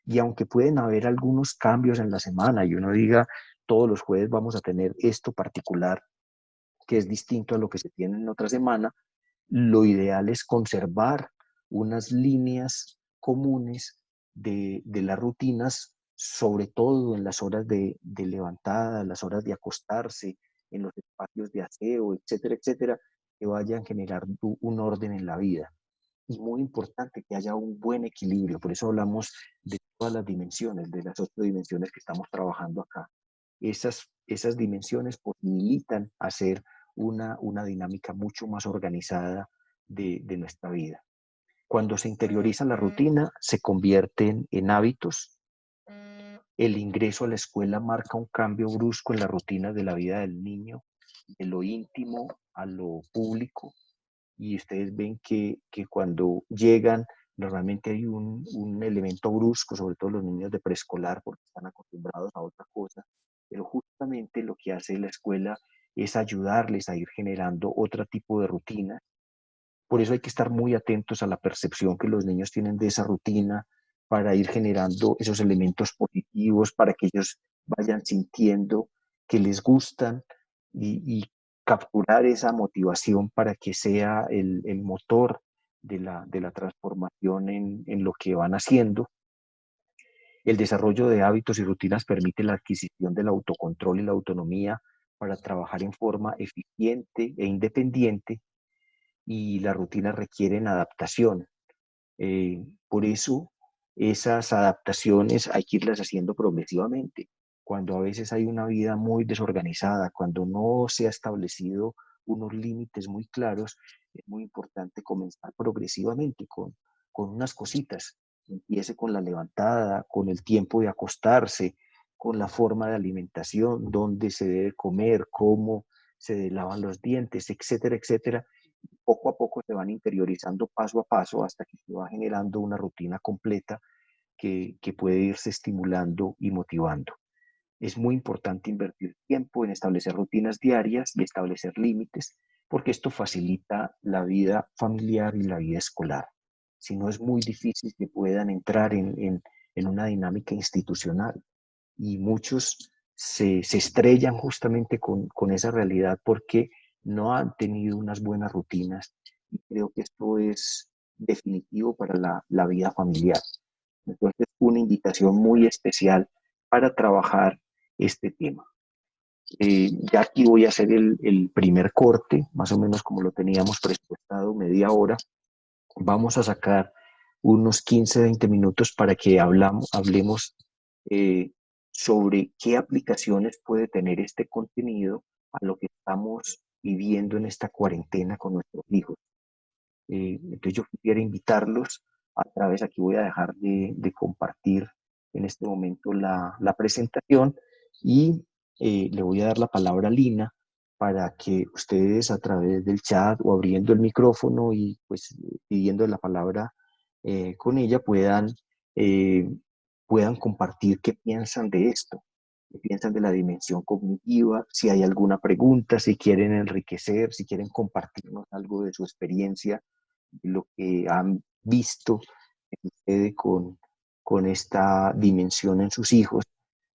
Y aunque pueden haber algunos cambios en la semana y uno diga, todos los jueves vamos a tener esto particular que es distinto a lo que se tiene en otra semana, lo ideal es conservar unas líneas comunes de las rutinas, sobre todo en las horas de levantada, las horas de acostarse, en los espacios de aseo, etcétera, etcétera, que vayan a generar un orden en la vida. Y muy importante que haya un buen equilibrio, por eso hablamos de todas las dimensiones, de las 8 dimensiones que estamos trabajando acá. Esas dimensiones posibilitan hacer una dinámica mucho más organizada de nuestra vida. Cuando se interioriza la rutina, se convierten en hábitos. El ingreso a la escuela marca un cambio brusco en la rutina de la vida del niño, de lo íntimo a lo público. Y ustedes ven que cuando llegan, normalmente hay un elemento brusco, sobre todo los niños de preescolar, porque están acostumbrados a otra cosa. Pero justamente lo que hace la escuela es ayudarles a ir generando otro tipo de rutina. Por eso hay que estar muy atentos a la percepción que los niños tienen de esa rutina para ir generando esos elementos positivos, para que ellos vayan sintiendo que les gustan y capturar esa motivación para que sea el motor de la transformación en lo que van haciendo. El desarrollo de hábitos y rutinas permite la adquisición del autocontrol y la autonomía para trabajar en forma eficiente e independiente, y las rutinas requieren adaptación. Por eso, esas adaptaciones hay que irlas haciendo progresivamente. Cuando a veces hay una vida muy desorganizada, cuando no se ha establecido unos límites muy claros, es muy importante comenzar progresivamente con unas cositas. Empiece con la levantada, con el tiempo de acostarse, con la forma de alimentación, dónde se debe comer, cómo se lavan los dientes, etcétera, etcétera. Poco a poco se van interiorizando paso a paso hasta que se va generando una rutina completa que puede irse estimulando y motivando. Es muy importante invertir tiempo en establecer rutinas diarias y establecer límites, porque esto facilita la vida familiar y la vida escolar. Si no, es muy difícil que puedan entrar en una dinámica institucional, y muchos se estrellan justamente con esa realidad porque no han tenido unas buenas rutinas, y creo que esto es definitivo para la vida familiar. Entonces, una invitación muy especial para trabajar este tema. Ya aquí voy a hacer el primer corte, más o menos como lo teníamos presupuestado, media hora. Vamos a sacar unos 15, 20 minutos para que hablemos eh, sobre qué aplicaciones puede tener este contenido a lo que estamos viviendo en esta cuarentena con nuestros hijos. Entonces yo quisiera invitarlos a través, aquí voy a dejar de compartir en este momento la presentación, y le voy a dar la palabra a Lina para que ustedes a través del chat o abriendo el micrófono y pues pidiendo la palabra con ella eh, puedan compartir qué piensan de esto, qué piensan de la dimensión cognitiva, si hay alguna pregunta, si quieren enriquecer, si quieren compartirnos algo de su experiencia, de lo que han visto que sucede con esta dimensión en sus hijos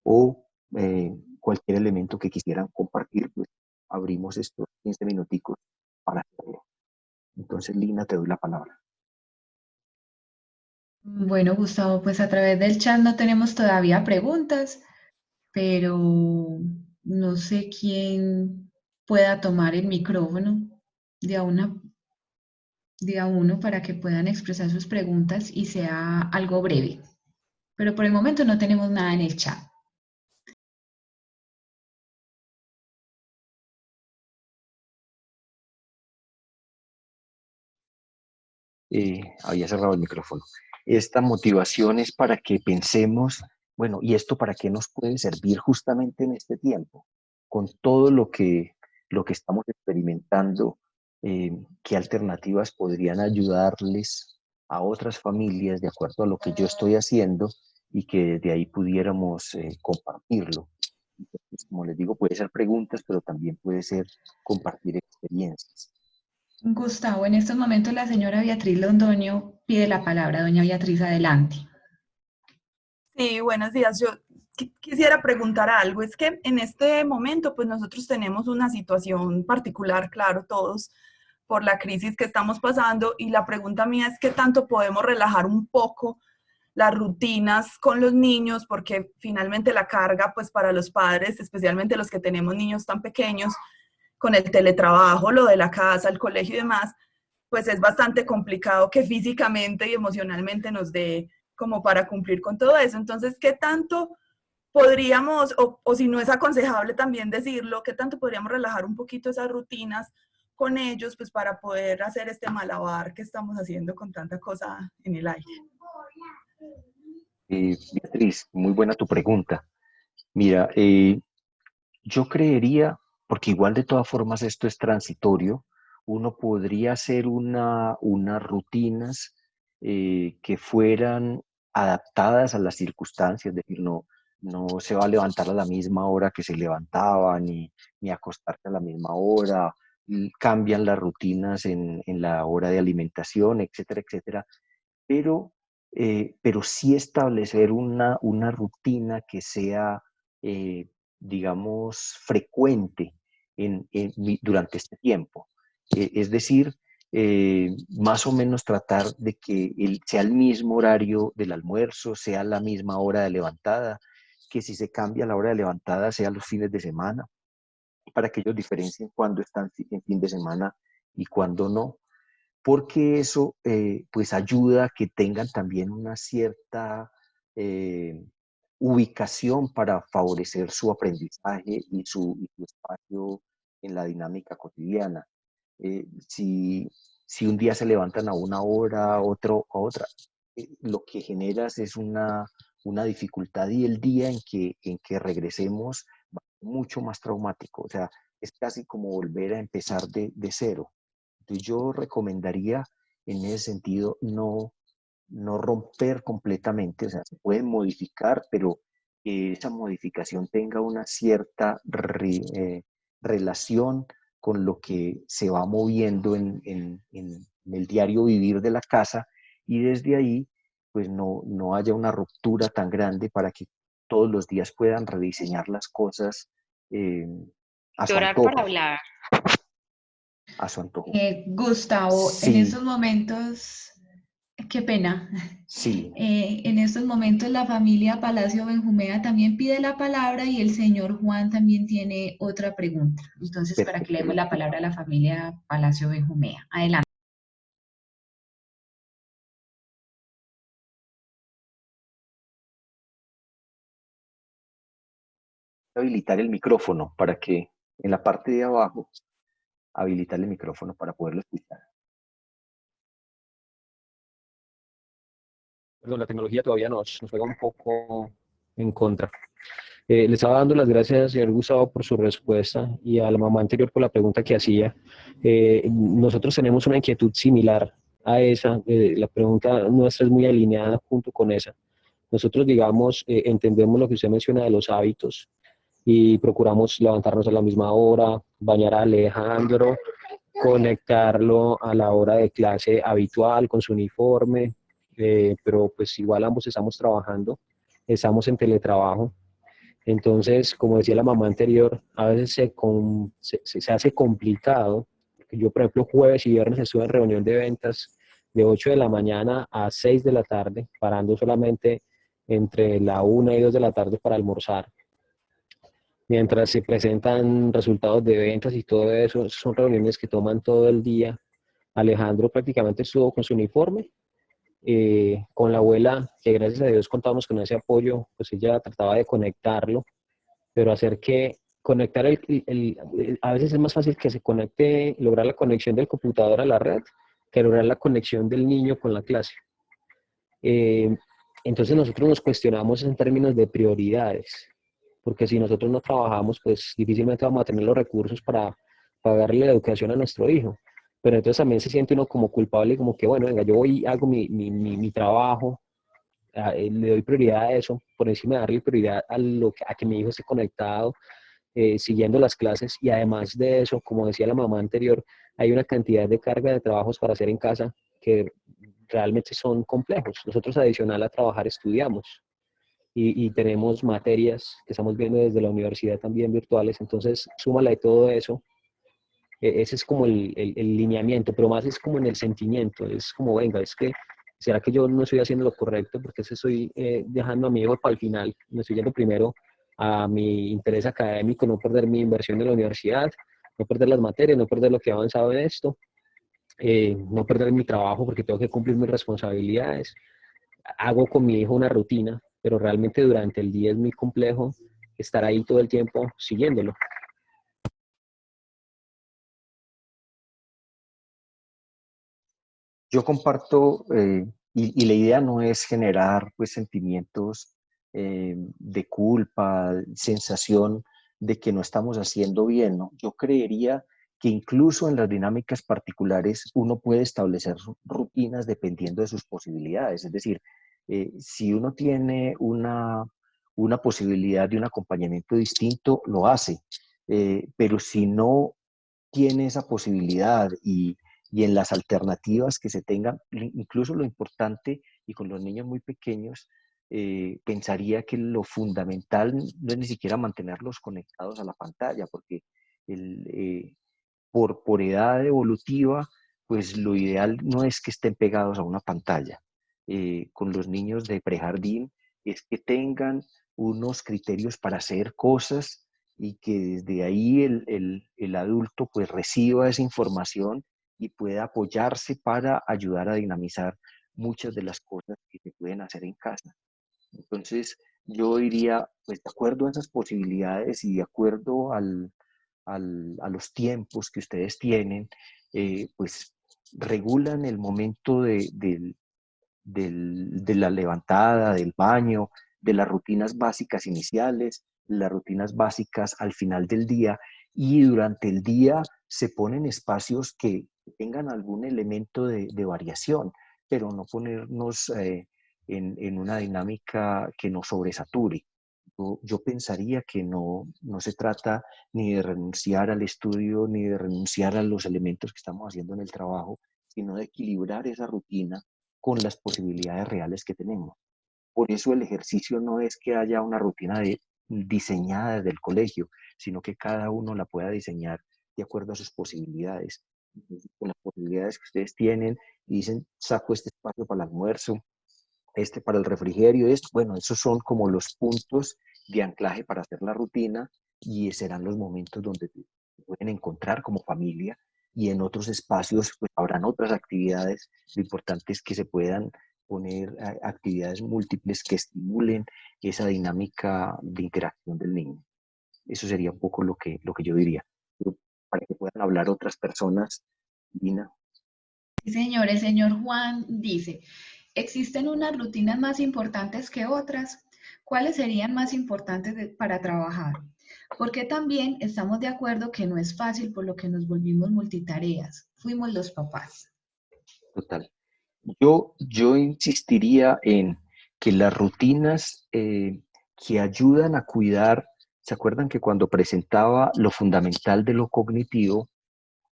o cualquier elemento que quisieran compartir, pues abrimos estos 15 minuticos para hacerlo. Entonces, Lina, te doy la palabra. Bueno, Gustavo, pues a través del chat no tenemos todavía preguntas, pero no sé quién pueda tomar el micrófono de de a uno para que puedan expresar sus preguntas y sea algo breve. Pero por el momento no tenemos nada en el chat. Había cerrado el micrófono. Esta motivación es para que pensemos, bueno, ¿y esto para qué nos puede servir justamente en este tiempo? Con todo lo que estamos experimentando, ¿qué alternativas podrían ayudarles a otras familias de acuerdo a lo que yo estoy haciendo y que de ahí pudiéramos compartirlo? Entonces, como les digo, puede ser preguntas, pero también puede ser compartir experiencias. Gustavo, en estos momentos la señora Beatriz Londoño pide la palabra. Doña Beatriz, adelante. Sí, buenos días. Yo quisiera preguntar algo. Es que en este momento, pues nosotros tenemos una situación particular, claro, todos, por la crisis que estamos pasando. Y la pregunta mía es, ¿qué tanto podemos relajar un poco las rutinas con los niños? Porque finalmente la carga, pues para los padres, especialmente los que tenemos niños tan pequeños, con el teletrabajo, lo de la casa, el colegio y demás, pues es bastante complicado que físicamente y emocionalmente nos dé como para cumplir con todo eso. Entonces, ¿qué tanto podríamos, o si no es aconsejable también decirlo, qué tanto podríamos relajar un poquito esas rutinas con ellos, pues para poder hacer este malabar que estamos haciendo con tanta cosa en el aire? Beatriz, muy buena tu pregunta. Mira, yo creería, porque igual de todas formas esto es transitorio, uno podría hacer unas rutinas que fueran adaptadas a las circunstancias, es decir, no se va a levantar a la misma hora que se levantaba, ni acostarse a la misma hora, cambian las rutinas en la hora de alimentación, etcétera, etcétera, pero sí establecer una rutina que sea, digamos, frecuente durante este tiempo. Es decir, más o menos tratar de que sea el mismo horario del almuerzo, sea la misma hora de levantada, que si se cambia la hora de levantada sea los fines de semana, para que ellos diferencien cuándo están en fin de semana y cuándo no, porque eso pues ayuda a que tengan también una cierta eh, ubicación para favorecer su aprendizaje y su espacio en la dinámica cotidiana. Eh, si, si un día se levantan a una hora, otro a otra, lo que generas es una dificultad y el día en que regresemos va a ser mucho más traumático. O sea, es casi como volver a empezar de cero. Entonces yo recomendaría en ese sentido no romper completamente, o sea, se puede modificar, pero que esa modificación tenga una cierta relación con lo que se va moviendo en el diario vivir de la casa y desde ahí pues no haya una ruptura tan grande para que todos los días puedan rediseñar las cosas eh, a su Llorar por antojo, hablar. a su antojo. Gustavo, en estos Sí, momentos, qué pena. sí, En estos momentos la familia Palacio Benjumea también pide la palabra y el señor Juan también tiene otra pregunta. Entonces, para que le perfecto. demos la palabra a la familia Palacio Benjumea. Adelante. Habilitar el micrófono para que en la parte de abajo habilitar el micrófono para poderlo escuchar. Perdón, la tecnología todavía nos juega un poco en contra. Le estaba dando las gracias al señor Gustavo por su respuesta y a la mamá anterior por la pregunta que hacía. Nosotros tenemos una inquietud similar a esa. La pregunta nuestra es muy alineada junto con esa. Nosotros, digamos, entendemos lo que usted menciona de los hábitos y procuramos levantarnos a la misma hora, bañar a Alejandro, conectarlo a la hora de clase habitual con su uniforme, pero pues igual ambos estamos trabajando, estamos en teletrabajo. Entonces, como decía la mamá anterior, a veces se hace complicado. Yo, por ejemplo, jueves y viernes estuve en reunión de ventas de 8 de la mañana a 6 de la tarde, parando solamente entre la 1 y 2 de la tarde para almorzar. Mientras se presentan resultados de ventas y todo eso, son reuniones que toman todo el día. Alejandro prácticamente estuvo con su uniforme, con la abuela, que gracias a Dios contamos con ese apoyo, pues ella trataba de conectarlo, pero hacer que conectar a veces es más fácil que se conecte, lograr la conexión del computador a la red, que lograr la conexión del niño con la clase. Eh, entonces nosotros nos cuestionamos en términos de prioridades, porque si nosotros no trabajamos, pues difícilmente vamos a tener los recursos para pagarle la educación a nuestro hijo. Pero entonces también se siente uno como culpable, como que, bueno, venga, yo voy y hago mi trabajo, le doy prioridad a eso, por encima de darle prioridad a que mi hijo esté conectado, siguiendo las clases, y además de eso, como decía la mamá anterior, hay una cantidad de carga de trabajos para hacer en casa que realmente son complejos. Nosotros adicional a trabajar estudiamos y tenemos materias que estamos viendo desde la universidad también virtuales, entonces súmala de todo eso. Ese es como el lineamiento, pero más es como en el sentimiento, es como, venga, es que, ¿será que yo no estoy haciendo lo correcto? Porque estoy dejando a mi hijo para el final, me estoy yendo primero a mi interés académico, no perder mi inversión en la universidad, no perder las materias, no perder lo que he avanzado en esto, no perder mi trabajo porque tengo que cumplir mis responsabilidades. Hago con mi hijo una rutina, pero realmente durante el día es muy complejo estar ahí todo el tiempo siguiéndolo. Yo comparto, y la idea no es generar pues sentimientos de culpa, sensación de que no estamos haciendo bien, ¿no? Yo creería que incluso en las dinámicas particulares uno puede establecer rutinas dependiendo de sus posibilidades. Es decir, si uno tiene una posibilidad de un acompañamiento distinto, lo hace. Pero si no tiene esa posibilidad y en las alternativas que se tengan, incluso lo importante, y con los niños muy pequeños, pensaría que lo fundamental no es ni siquiera mantenerlos conectados a la pantalla, porque el, por edad evolutiva, pues lo ideal no es que estén pegados a una pantalla. Con los niños de prejardín es que tengan unos criterios para hacer cosas y que desde ahí el adulto pues reciba esa información y pueda apoyarse para ayudar a dinamizar muchas de las cosas que se pueden hacer en casa. Entonces, yo diría, pues de acuerdo a esas posibilidades y de acuerdo a los tiempos que ustedes tienen, pues regulan el momento de la levantada, del baño, de las rutinas básicas iniciales, las rutinas básicas al final del día, y durante el día se ponen espacios que tengan algún elemento de variación, pero no ponernos en una dinámica que nos sobresature. Yo pensaría que no se trata ni de renunciar al estudio, ni de renunciar a los elementos que estamos haciendo en el trabajo, sino de equilibrar esa rutina con las posibilidades reales que tenemos. Por eso el ejercicio no es que haya una rutina diseñada desde el colegio, sino que cada uno la pueda diseñar de acuerdo a sus posibilidades. Entonces, con las posibilidades que ustedes tienen, y dicen, saco este espacio para el almuerzo, este para el refrigerio, esto, bueno, esos son como los puntos de anclaje para hacer la rutina, y serán los momentos donde pueden encontrar como familia, y en otros espacios pues habrán otras actividades. Lo importante es que se puedan poner actividades múltiples que estimulen esa dinámica de interacción del niño. Eso sería un poco lo que yo diría. Pero para que puedan hablar otras personas, Dina. Sí, señor, el señor Juan dice, ¿existen unas rutinas más importantes que otras? ¿cuáles serían más importantes para trabajar? Porque también estamos de acuerdo que no es fácil por lo que nos volvimos multitareas. Fuimos los papás. Total. Yo insistiría en que las rutinas que ayudan a cuidar, ¿se acuerdan que cuando presentaba lo fundamental de lo cognitivo,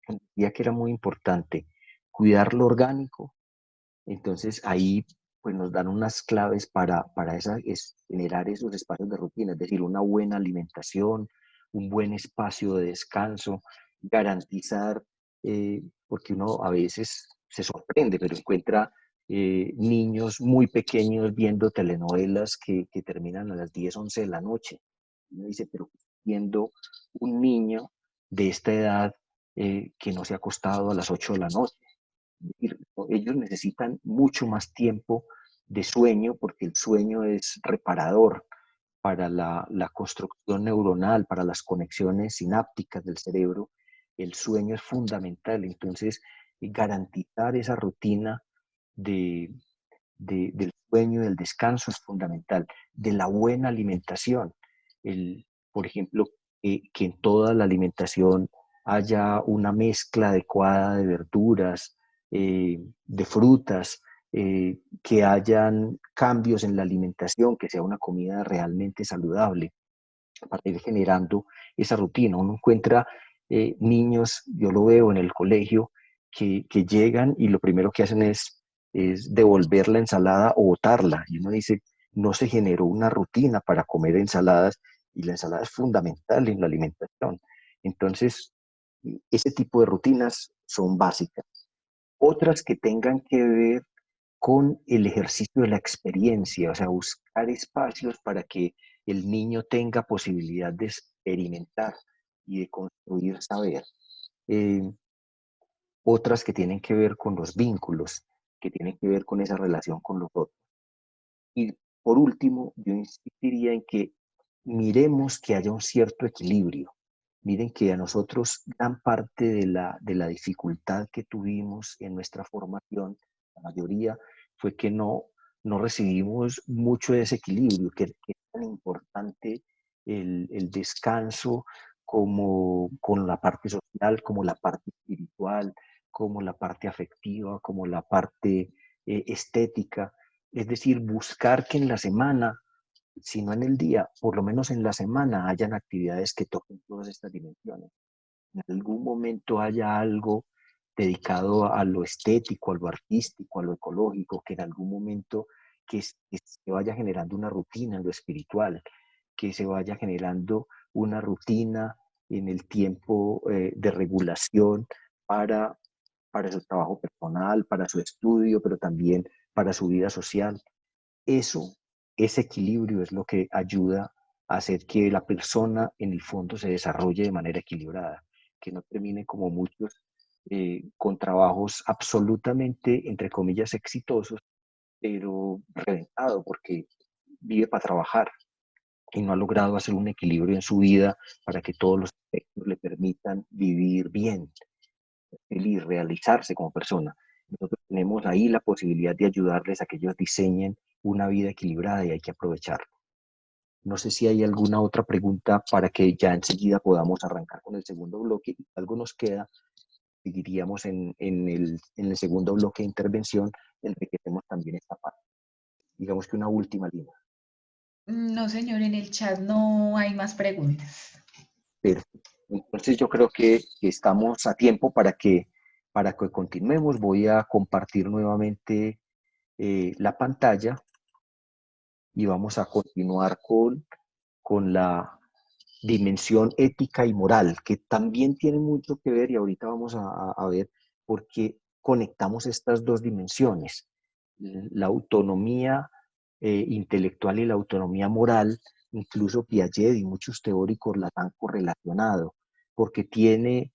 decía que era muy importante cuidar lo orgánico? Entonces ahí pues nos dan unas claves para generar esos espacios de rutina, es decir, una buena alimentación, un buen espacio de descanso, garantizar, porque uno a veces se sorprende, pero encuentra niños muy pequeños viendo telenovelas que terminan a las 10 11 de la noche. Uno dice, pero viendo un niño de esta edad que no se ha acostado a las 8 de la noche. Ellos necesitan mucho más tiempo de sueño porque el sueño es reparador para la construcción neuronal, para las conexiones sinápticas del cerebro. El sueño es fundamental. Entonces, garantizar esa rutina de, del sueño y del descanso es fundamental. De la buena alimentación. Por ejemplo, que en toda la alimentación haya una mezcla adecuada de verduras, de frutas, que hayan cambios en la alimentación, que sea una comida realmente saludable, para ir generando esa rutina. Uno encuentra niños, yo lo veo en el colegio, que llegan y lo primero que hacen es devolver la ensalada o botarla. Y uno dice, no se generó una rutina para comer ensaladas y la ensalada es fundamental en la alimentación. Entonces, ese tipo de rutinas son básicas. Otras que tengan que ver con el ejercicio de la experiencia, o sea, buscar espacios para que el niño tenga posibilidad de experimentar y de construir saber. Eh, Otras que tienen que ver con los vínculos, que tienen que ver con esa relación con los otros. Y por último, yo insistiría en que miremos que haya un cierto equilibrio. Miren que a nosotros gran parte de la dificultad que tuvimos en nuestra formación, la mayoría, fue que no recibimos mucho de ese equilibrio, que es tan importante el descanso como con la parte social, como la parte espiritual, como la parte afectiva, como la parte estética. Es decir, buscar que en la semana, si no en el día, por lo menos en la semana, hayan actividades que toquen todas estas dimensiones. En algún momento haya algo dedicado a lo estético, a lo artístico, a lo ecológico, que en algún momento que se vaya generando una rutina en lo espiritual, que se vaya generando una rutina en el tiempo de regulación para, para su trabajo personal, para su estudio, pero también para su vida social. Eso, ese equilibrio es lo que ayuda a hacer que la persona en el fondo se desarrolle de manera equilibrada, que no termine como muchos con trabajos absolutamente, entre comillas, exitosos, pero reventado porque vive para trabajar y no ha logrado hacer un equilibrio en su vida para que todos los aspectos le permitan vivir bien, feliz, realizarse como persona. Nosotros tenemos ahí la posibilidad de ayudarles a que ellos diseñen una vida equilibrada y hay que aprovecharlo. No sé si hay alguna otra pregunta para que ya enseguida podamos arrancar con el segundo bloque. Si algo nos queda, seguiríamos en el segundo bloque de intervención, enriquecemos también esta parte. Digamos que una última línea. No, señor, en el chat no hay más preguntas. Perfecto. Entonces yo creo que estamos a tiempo para que continuemos. Voy a compartir nuevamente la pantalla y vamos a continuar con la dimensión ética y moral, que también tiene mucho que ver y ahorita vamos a ver por qué conectamos estas dos dimensiones, la autonomía intelectual y la autonomía moral. Incluso Piaget y muchos teóricos la han correlacionado, porque tiene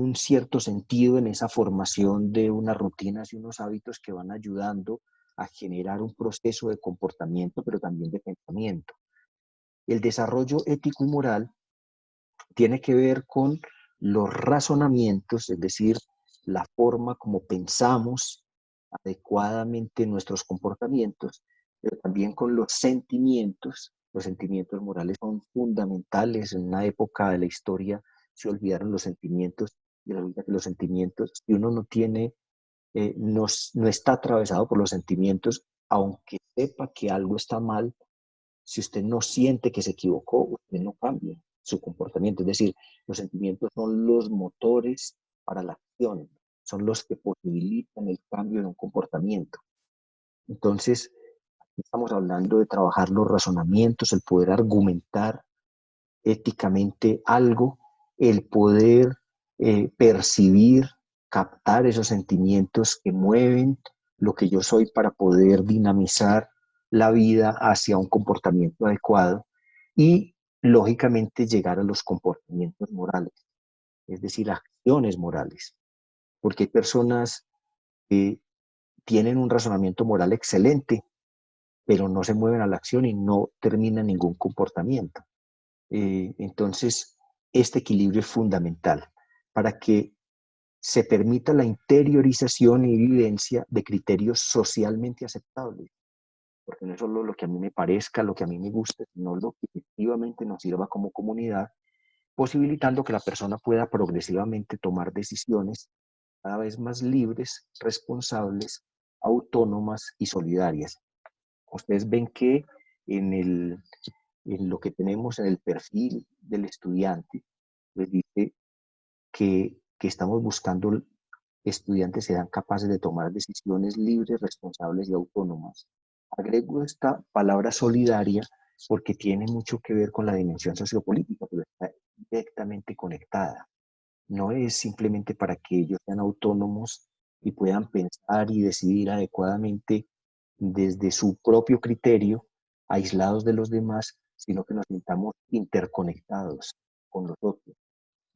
un cierto sentido en esa formación de unas rutinas y unos hábitos que van ayudando a generar un proceso de comportamiento, pero también de pensamiento. El desarrollo ético y moral tiene que ver con los razonamientos, es decir, la forma como pensamos adecuadamente nuestros comportamientos, pero también con los sentimientos. Los sentimientos morales son fundamentales. En una época de la historia se olvidaron los sentimientos y resulta que los sentimientos, si uno no tiene, no está atravesado por los sentimientos, aunque sepa que algo está mal, si usted no siente que se equivocó, usted no cambia su comportamiento. Es decir, los sentimientos son los motores para la acción, son los que posibilitan el cambio de un comportamiento. Entonces, estamos hablando de trabajar los razonamientos, el poder argumentar éticamente algo, el poder percibir, captar esos sentimientos que mueven lo que yo soy para poder dinamizar la vida hacia un comportamiento adecuado y, lógicamente, llegar a los comportamientos morales, es decir, acciones morales, porque hay personas que tienen un razonamiento moral excelente, pero no se mueven a la acción y no terminan ningún comportamiento. Entonces, este equilibrio es fundamental para que se permita la interiorización y vivencia de criterios socialmente aceptables, porque no es solo lo que a mí me parezca, lo que a mí me guste, sino lo que efectivamente nos sirva como comunidad, posibilitando que la persona pueda progresivamente tomar decisiones cada vez más libres, responsables, autónomas y solidarias. Ustedes ven que en lo que tenemos en el perfil del estudiante, les dice que estamos buscando estudiantes que sean capaces de tomar decisiones libres, responsables y autónomas. Agrego esta palabra solidaria porque tiene mucho que ver con la dimensión sociopolítica, pero está directamente conectada. No es simplemente para que ellos sean autónomos y puedan pensar y decidir adecuadamente desde su propio criterio, aislados de los demás, sino que nos sintamos interconectados con los otros,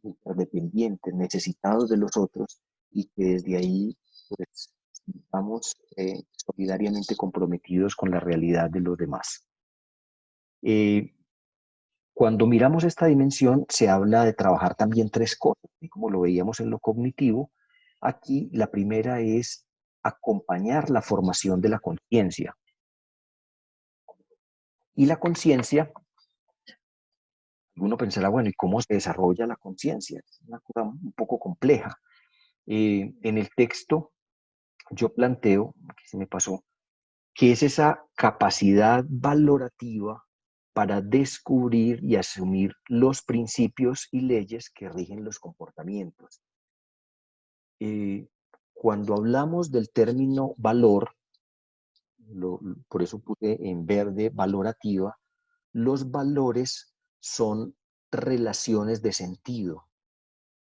interdependientes, necesitados de los otros y que desde ahí pues, estamos solidariamente comprometidos con la realidad de los demás. Cuando miramos esta dimensión, se habla de trabajar también tres cosas, y como lo veíamos en lo cognitivo, aquí la primera es acompañar la formación de la conciencia. Y la conciencia, uno pensará, bueno, ¿y cómo se desarrolla la conciencia? Es una cosa un poco compleja. En el texto yo planteo, que se me pasó, que es esa capacidad valorativa para descubrir y asumir los principios y leyes que rigen los comportamientos. Cuando hablamos del término valor, por eso puse en verde valorativa, los valores son relaciones de sentido.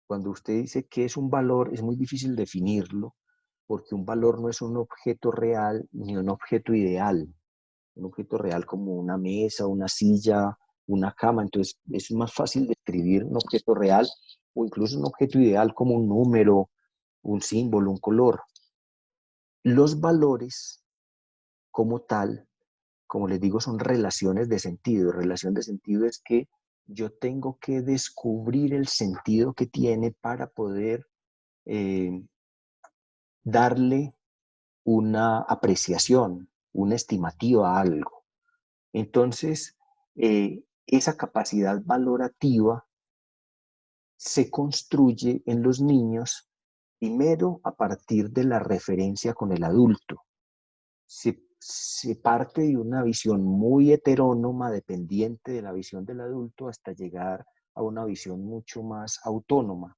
Cuando usted dice qué es un valor, es muy difícil definirlo, porque un valor no es un objeto real ni un objeto ideal. Un objeto real como una mesa, una silla, una cama. Entonces es más fácil describir un objeto real o incluso un objeto ideal como un número, un símbolo, un color. Los valores como tal, como les digo, son relaciones de sentido. Relación de sentido es que yo tengo que descubrir el sentido que tiene para poder darle una apreciación, una estimativa a algo. Entonces, esa capacidad valorativa se construye en los niños primero a partir de la referencia con el adulto. Se parte de una visión muy heterónoma, dependiente de la visión del adulto, hasta llegar a una visión mucho más autónoma.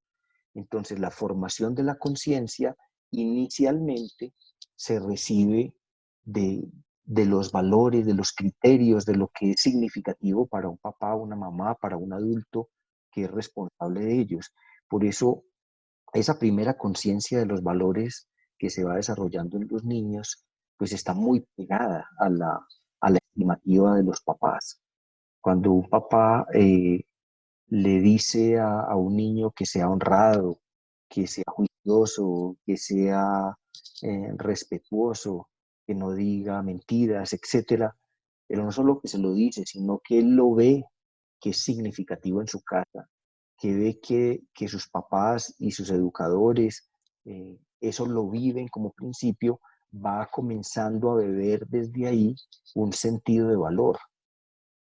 Entonces, la formación de la conciencia inicialmente se recibe de los valores, de los criterios, de lo que es significativo para un papá, una mamá, para un adulto que es responsable de ellos. Por eso, esa primera conciencia de los valores que se va desarrollando en los niños, pues está muy pegada a la estimativa de los papás. Cuando un papá le dice a un niño que sea honrado, que sea juicioso, que sea respetuoso, que no diga mentiras, etcétera, pero no solo que se lo dice, sino que él lo ve que es significativo en su casa, que ve que sus papás y sus educadores eso lo viven como principio, va comenzando a beber desde ahí un sentido de valor.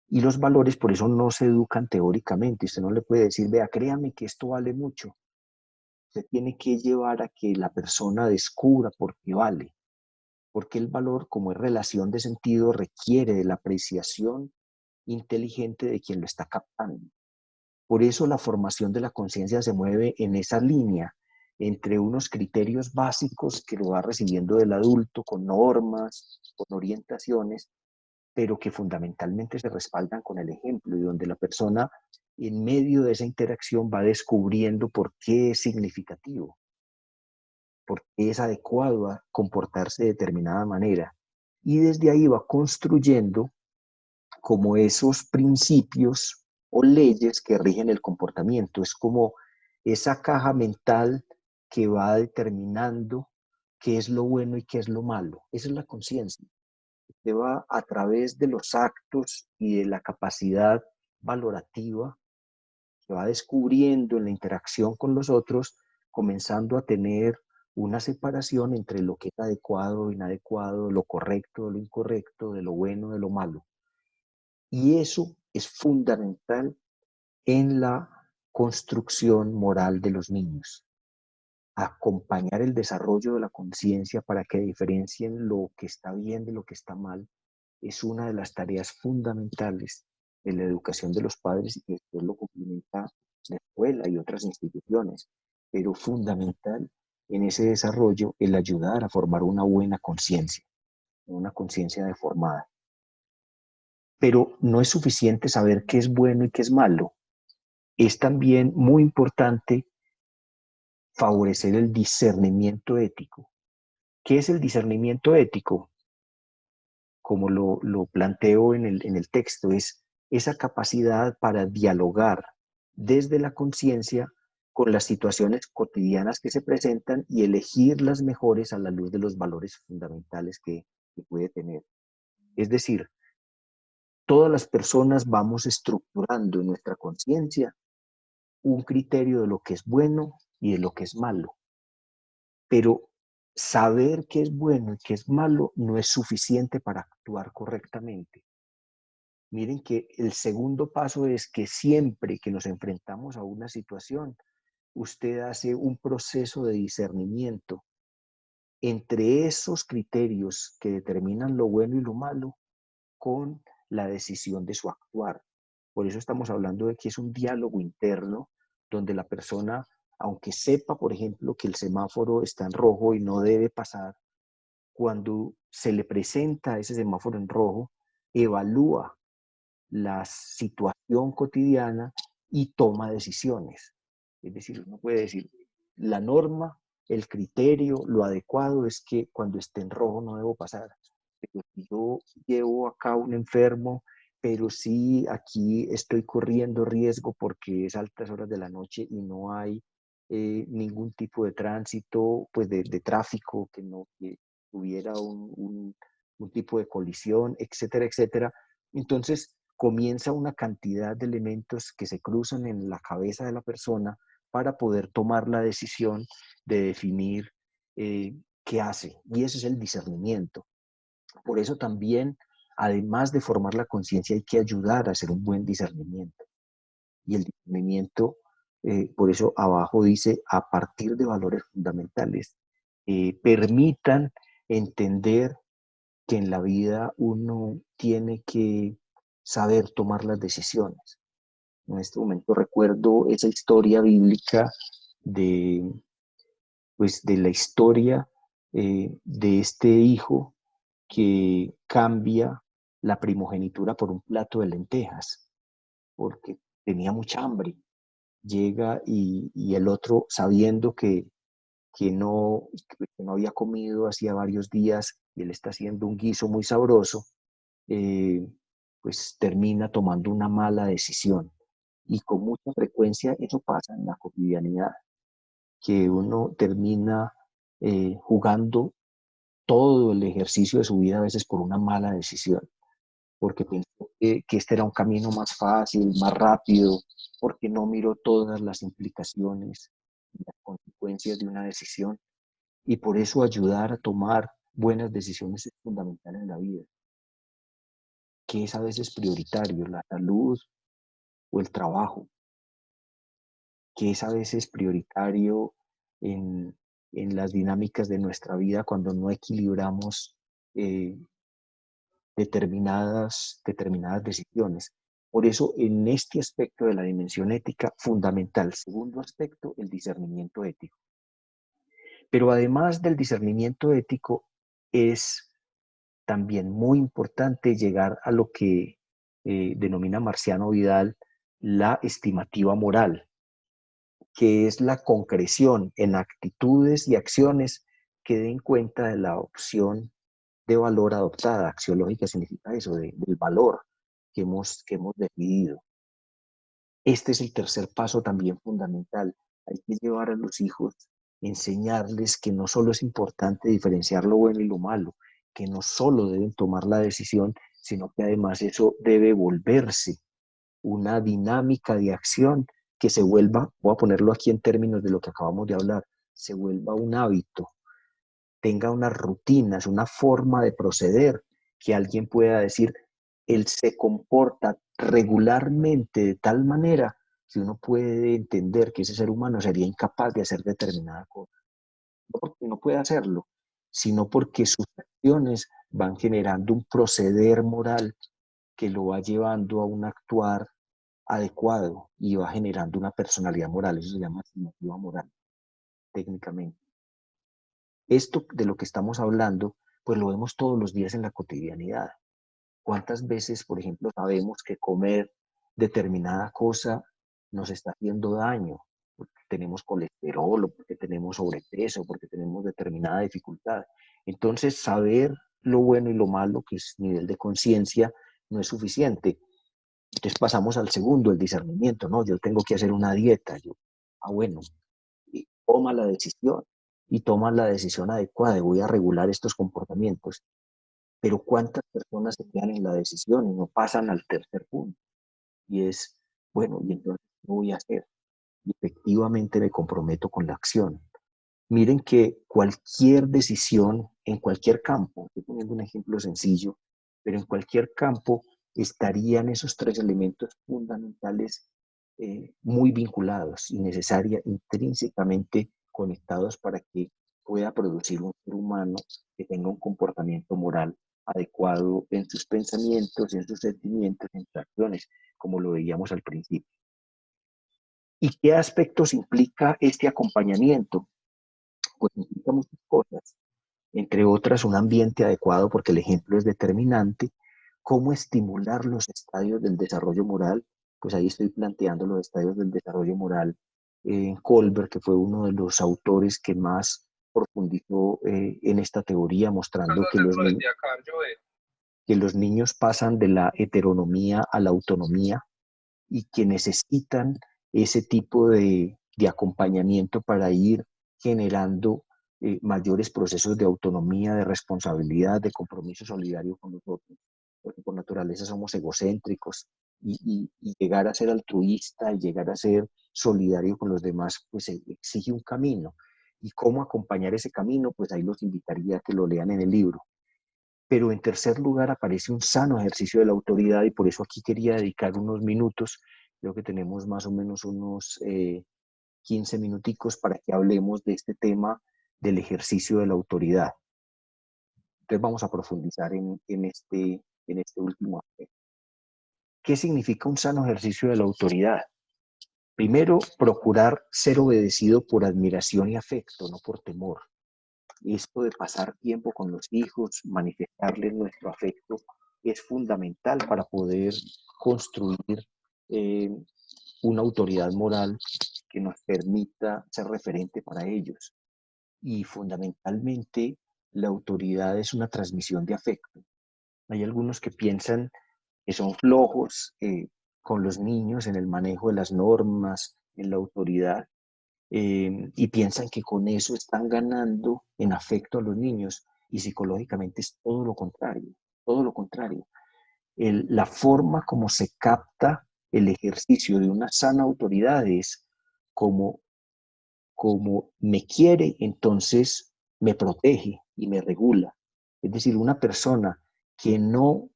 Y los valores por eso no se educan teóricamente. Usted no le puede decir, vea, créame que esto vale mucho. Usted tiene que llevar a que la persona descubra por qué vale. Porque el valor, como es relación de sentido, requiere de la apreciación inteligente de quien lo está captando. Por eso la formación de la conciencia se mueve en esa línea entre unos criterios básicos que lo va recibiendo del adulto con normas, con orientaciones, pero que fundamentalmente se respaldan con el ejemplo y donde la persona en medio de esa interacción va descubriendo por qué es significativo, por qué es adecuado a comportarse de determinada manera. Y desde ahí va construyendo como esos principios o leyes que rigen el comportamiento. Es como esa caja mental que va determinando qué es lo bueno y qué es lo malo. Esa es la conciencia. Usted va a través de los actos y de la capacidad valorativa que va descubriendo en la interacción con los otros, comenzando a tener una separación entre lo que es adecuado, inadecuado, lo correcto, lo incorrecto, de lo bueno, de lo malo. Y eso es fundamental en la construcción moral de los niños. Acompañar el desarrollo de la conciencia para que diferencien lo que está bien de lo que está mal es una de las tareas fundamentales de la educación de los padres y después lo complementa la escuela y otras instituciones. Pero fundamental en ese desarrollo el ayudar a formar una buena conciencia, una conciencia deformada. Pero no es suficiente saber qué es bueno y qué es malo. Es también muy importante favorecer el discernimiento ético. ¿Qué es el discernimiento ético? Como lo planteo en el texto, es esa capacidad para dialogar desde la conciencia con las situaciones cotidianas que se presentan y elegir las mejores a la luz de los valores fundamentales que puede tener. Es decir, todas las personas vamos estructurando en nuestra conciencia un criterio de lo que es bueno y de lo que es malo. Pero saber qué es bueno y qué es malo no es suficiente para actuar correctamente. Miren que el segundo paso es que siempre que nos enfrentamos a una situación, usted hace un proceso de discernimiento entre esos criterios que determinan lo bueno y lo malo con la decisión de su actuar. Por eso estamos hablando de que es un diálogo interno donde la persona, aunque sepa, por ejemplo, que el semáforo está en rojo y no debe pasar, cuando se le presenta ese semáforo en rojo, evalúa la situación cotidiana y toma decisiones. Es decir, uno puede decir, la norma, el criterio, lo adecuado es que cuando esté en rojo no debo pasar. Pero si yo llevo acá un enfermo, pero sí aquí estoy corriendo riesgo porque es altas horas de la noche y no hay ningún tipo de tránsito, pues de tráfico, que no que hubiera un tipo de colisión, etcétera, etcétera. Entonces comienza una cantidad de elementos que se cruzan en la cabeza de la persona para poder tomar la decisión de definir qué hace. Y ese es el discernimiento. Por eso también, además de formar la conciencia, hay que ayudar a hacer un buen discernimiento. Y el discernimiento, por eso abajo dice, a partir de valores fundamentales, permitan entender que en la vida uno tiene que saber tomar las decisiones. En este momento recuerdo esa historia bíblica de, pues, de la historia de este hijo que cambia la primogenitura por un plato de lentejas, porque tenía mucha hambre. Llega y el otro, sabiendo que no había comido hacía varios días y él está haciendo un guiso muy sabroso, eh, pues termina tomando una mala decisión. Y con mucha frecuencia eso pasa en la cotidianidad, que uno termina jugando todo el ejercicio de su vida a veces por una mala decisión, porque pensó que este era un camino más fácil, más rápido, porque no miró todas las implicaciones y las consecuencias de una decisión. Y por eso ayudar a tomar buenas decisiones es fundamental en la vida. ¿Qué es a veces prioritario, la salud o el trabajo? ¿Qué es a veces prioritario en, en las dinámicas de nuestra vida cuando no equilibramos eh, determinadas decisiones? Por eso, en este aspecto de la dimensión ética, fundamental, segundo aspecto, el discernimiento ético. Pero además del discernimiento ético, es también muy importante llegar a lo que denomina Marciano Vidal la estimativa moral, que es la concreción en actitudes y acciones que den cuenta de la opción de valor adoptada. Axiológica significa eso, del valor que hemos decidido. Este es el tercer paso también fundamental. Hay que llevar a los hijos, enseñarles que no solo es importante diferenciar lo bueno y lo malo, que no solo deben tomar la decisión, sino que además eso debe volverse una dinámica de acción que se vuelva, voy a ponerlo aquí en términos de lo que acabamos de hablar, se vuelva un hábito, tenga unas rutinas, una forma de proceder, que alguien pueda decir, él se comporta regularmente de tal manera que uno puede entender que ese ser humano sería incapaz de hacer determinada cosa. No porque no puede hacerlo, sino porque sus acciones van generando un proceder moral que lo va llevando a un actuar adecuado y va generando una personalidad moral. Eso se llama estimativa moral, técnicamente. Esto de lo que estamos hablando, pues lo vemos todos los días en la cotidianidad. ¿Cuántas veces, por ejemplo, sabemos que comer determinada cosa nos está haciendo daño? Porque tenemos colesterol, o porque tenemos sobrepeso, porque tenemos determinada dificultad. Entonces, saber lo bueno y lo malo, que es nivel de conciencia, no es suficiente. Entonces pasamos al segundo, el discernimiento. No, yo tengo que hacer una dieta. Bueno, y toma la decisión y toma la decisión adecuada, voy a regular estos comportamientos. Pero ¿cuántas personas se quedan en la decisión y no pasan al tercer punto? Y es, bueno, ¿y entonces qué voy a hacer? Y efectivamente me comprometo con la acción. Miren que cualquier decisión en cualquier campo, estoy poniendo un ejemplo sencillo, pero en cualquier campo estarían esos tres elementos fundamentales muy vinculados y necesarios, intrínsecamente conectados para que pueda producir un ser humano que tenga un comportamiento moral adecuado en sus pensamientos, en sus sentimientos, en sus acciones, como lo veíamos al principio. ¿Y qué aspectos implica este acompañamiento? Pues implica muchas cosas, entre otras un ambiente adecuado, porque el ejemplo es determinante. ¿Cómo estimular los estadios del desarrollo moral? Pues ahí estoy planteando los estadios del desarrollo moral en Kohlberg, que fue uno de los autores que más profundizó en esta teoría, mostrando que los niños pasan de la heteronomía a la autonomía y que necesitan ese tipo de acompañamiento para ir generando mayores procesos de autonomía, de responsabilidad, de compromiso solidario con nosotros, porque por naturaleza somos egocéntricos y llegar a ser altruista y llegar a ser solidario con los demás, pues exige un camino. ¿Y cómo acompañar ese camino? Pues ahí los invitaría a que lo lean en el libro. Pero en tercer lugar aparece un sano ejercicio de la autoridad y por eso aquí quería dedicar unos minutos, creo que tenemos más o menos unos 15 minuticos para que hablemos de este tema del ejercicio de la autoridad. Entonces vamos a profundizar en este último aspecto. ¿Qué significa un sano ejercicio de la autoridad? Primero, procurar ser obedecido por admiración y afecto, no por temor. Esto de pasar tiempo con los hijos, manifestarles nuestro afecto, es fundamental para poder construir eh, una autoridad moral que nos permita ser referente para ellos. Y fundamentalmente, la autoridad es una transmisión de afecto. Hay algunos que piensan que son flojos con los niños en el manejo de las normas, en la autoridad, y piensan que con eso están ganando en afecto a los niños y psicológicamente es todo lo contrario, todo lo contrario. La forma como se capta el ejercicio de una sana autoridad es como me quiere, entonces me protege y me regula. Es decir, una persona que no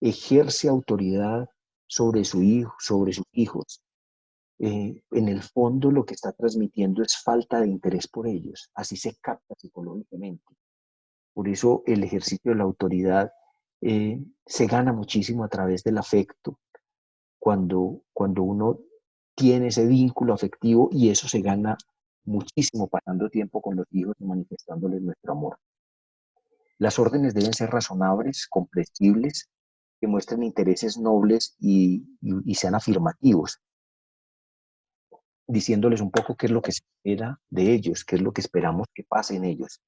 ejerce autoridad sobre su hijo, sobre sus hijos, en el fondo lo que está transmitiendo es falta de interés por ellos. Así se capta psicológicamente. Por eso el ejercicio de la autoridad se gana muchísimo a través del afecto, cuando uno tiene ese vínculo afectivo, y eso se gana muchísimo pasando tiempo con los hijos y manifestándoles nuestro amor. Las órdenes deben ser razonables, comprensibles, que muestren intereses nobles y sean afirmativos, diciéndoles un poco qué es lo que se espera de ellos, qué es lo que esperamos que pase en ellos.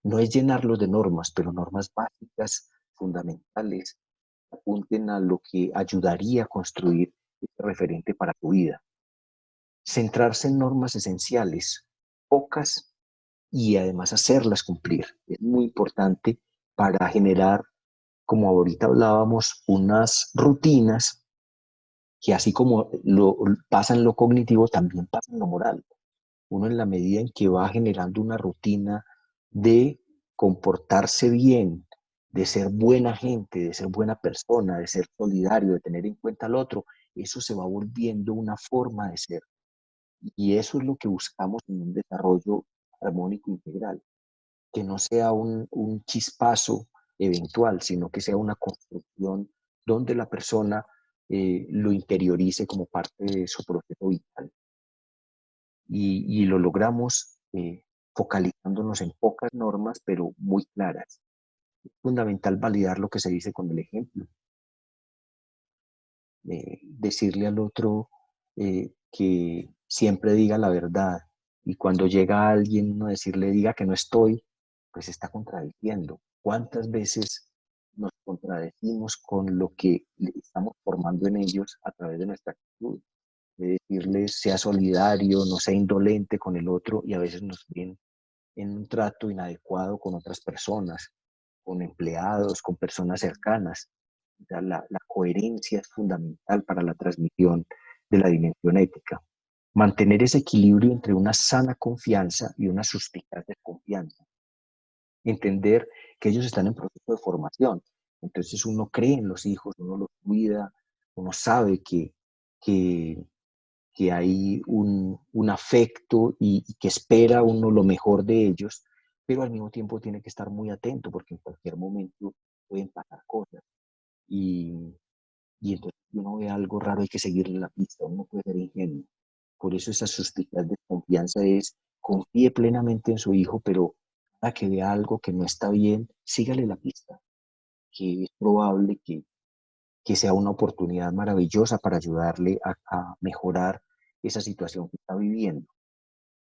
No es llenarlos de normas, pero normas básicas, fundamentales, que apunten a lo que ayudaría a construir este referente para tu vida. Centrarse en normas esenciales, pocas, y además hacerlas cumplir. Es muy importante para generar, como ahorita hablábamos, unas rutinas que, así como pasa en lo cognitivo, también pasa en lo moral. Uno, en la medida en que va generando una rutina de comportarse bien, de ser buena gente, de ser buena persona, de ser solidario, de tener en cuenta al otro, eso se va volviendo una forma de ser. Y eso es lo que buscamos en un desarrollo armónico integral, que no sea un chispazo eventual, sino que sea una construcción donde la persona lo interiorice como parte de su proceso vital. Y lo logramos focalizándonos en pocas normas, pero muy claras. Es fundamental validar lo que se dice con el ejemplo. Decirle al otro que siempre diga la verdad, y cuando llega alguien, no decirle diga que no estoy, pues está contradiciendo. ¿Cuántas veces nos contradecimos con lo que estamos formando en ellos a través de nuestra actitud? De decirles sea solidario, no sea indolente con el otro, y a veces nos ven en un trato inadecuado con otras personas, con empleados, con personas cercanas. O sea, la coherencia es fundamental para la transmisión de la dimensión ética. Mantener ese equilibrio entre una sana confianza y una suspicaz desconfianza. Entender que ellos están en proceso de formación. Entonces uno cree en los hijos, uno los cuida, uno sabe que, que hay un afecto y que espera uno lo mejor de ellos, pero al mismo tiempo tiene que estar muy atento, porque en cualquier momento pueden pasar cosas. Y entonces, si uno ve algo raro, hay que seguirle la pista, uno no puede ser ingenuo. Por eso esa suspicacia de confianza es: confíe plenamente en su hijo, pero para que vea algo que no está bien, sígale la pista, que es probable que sea una oportunidad maravillosa para ayudarle a mejorar esa situación que está viviendo.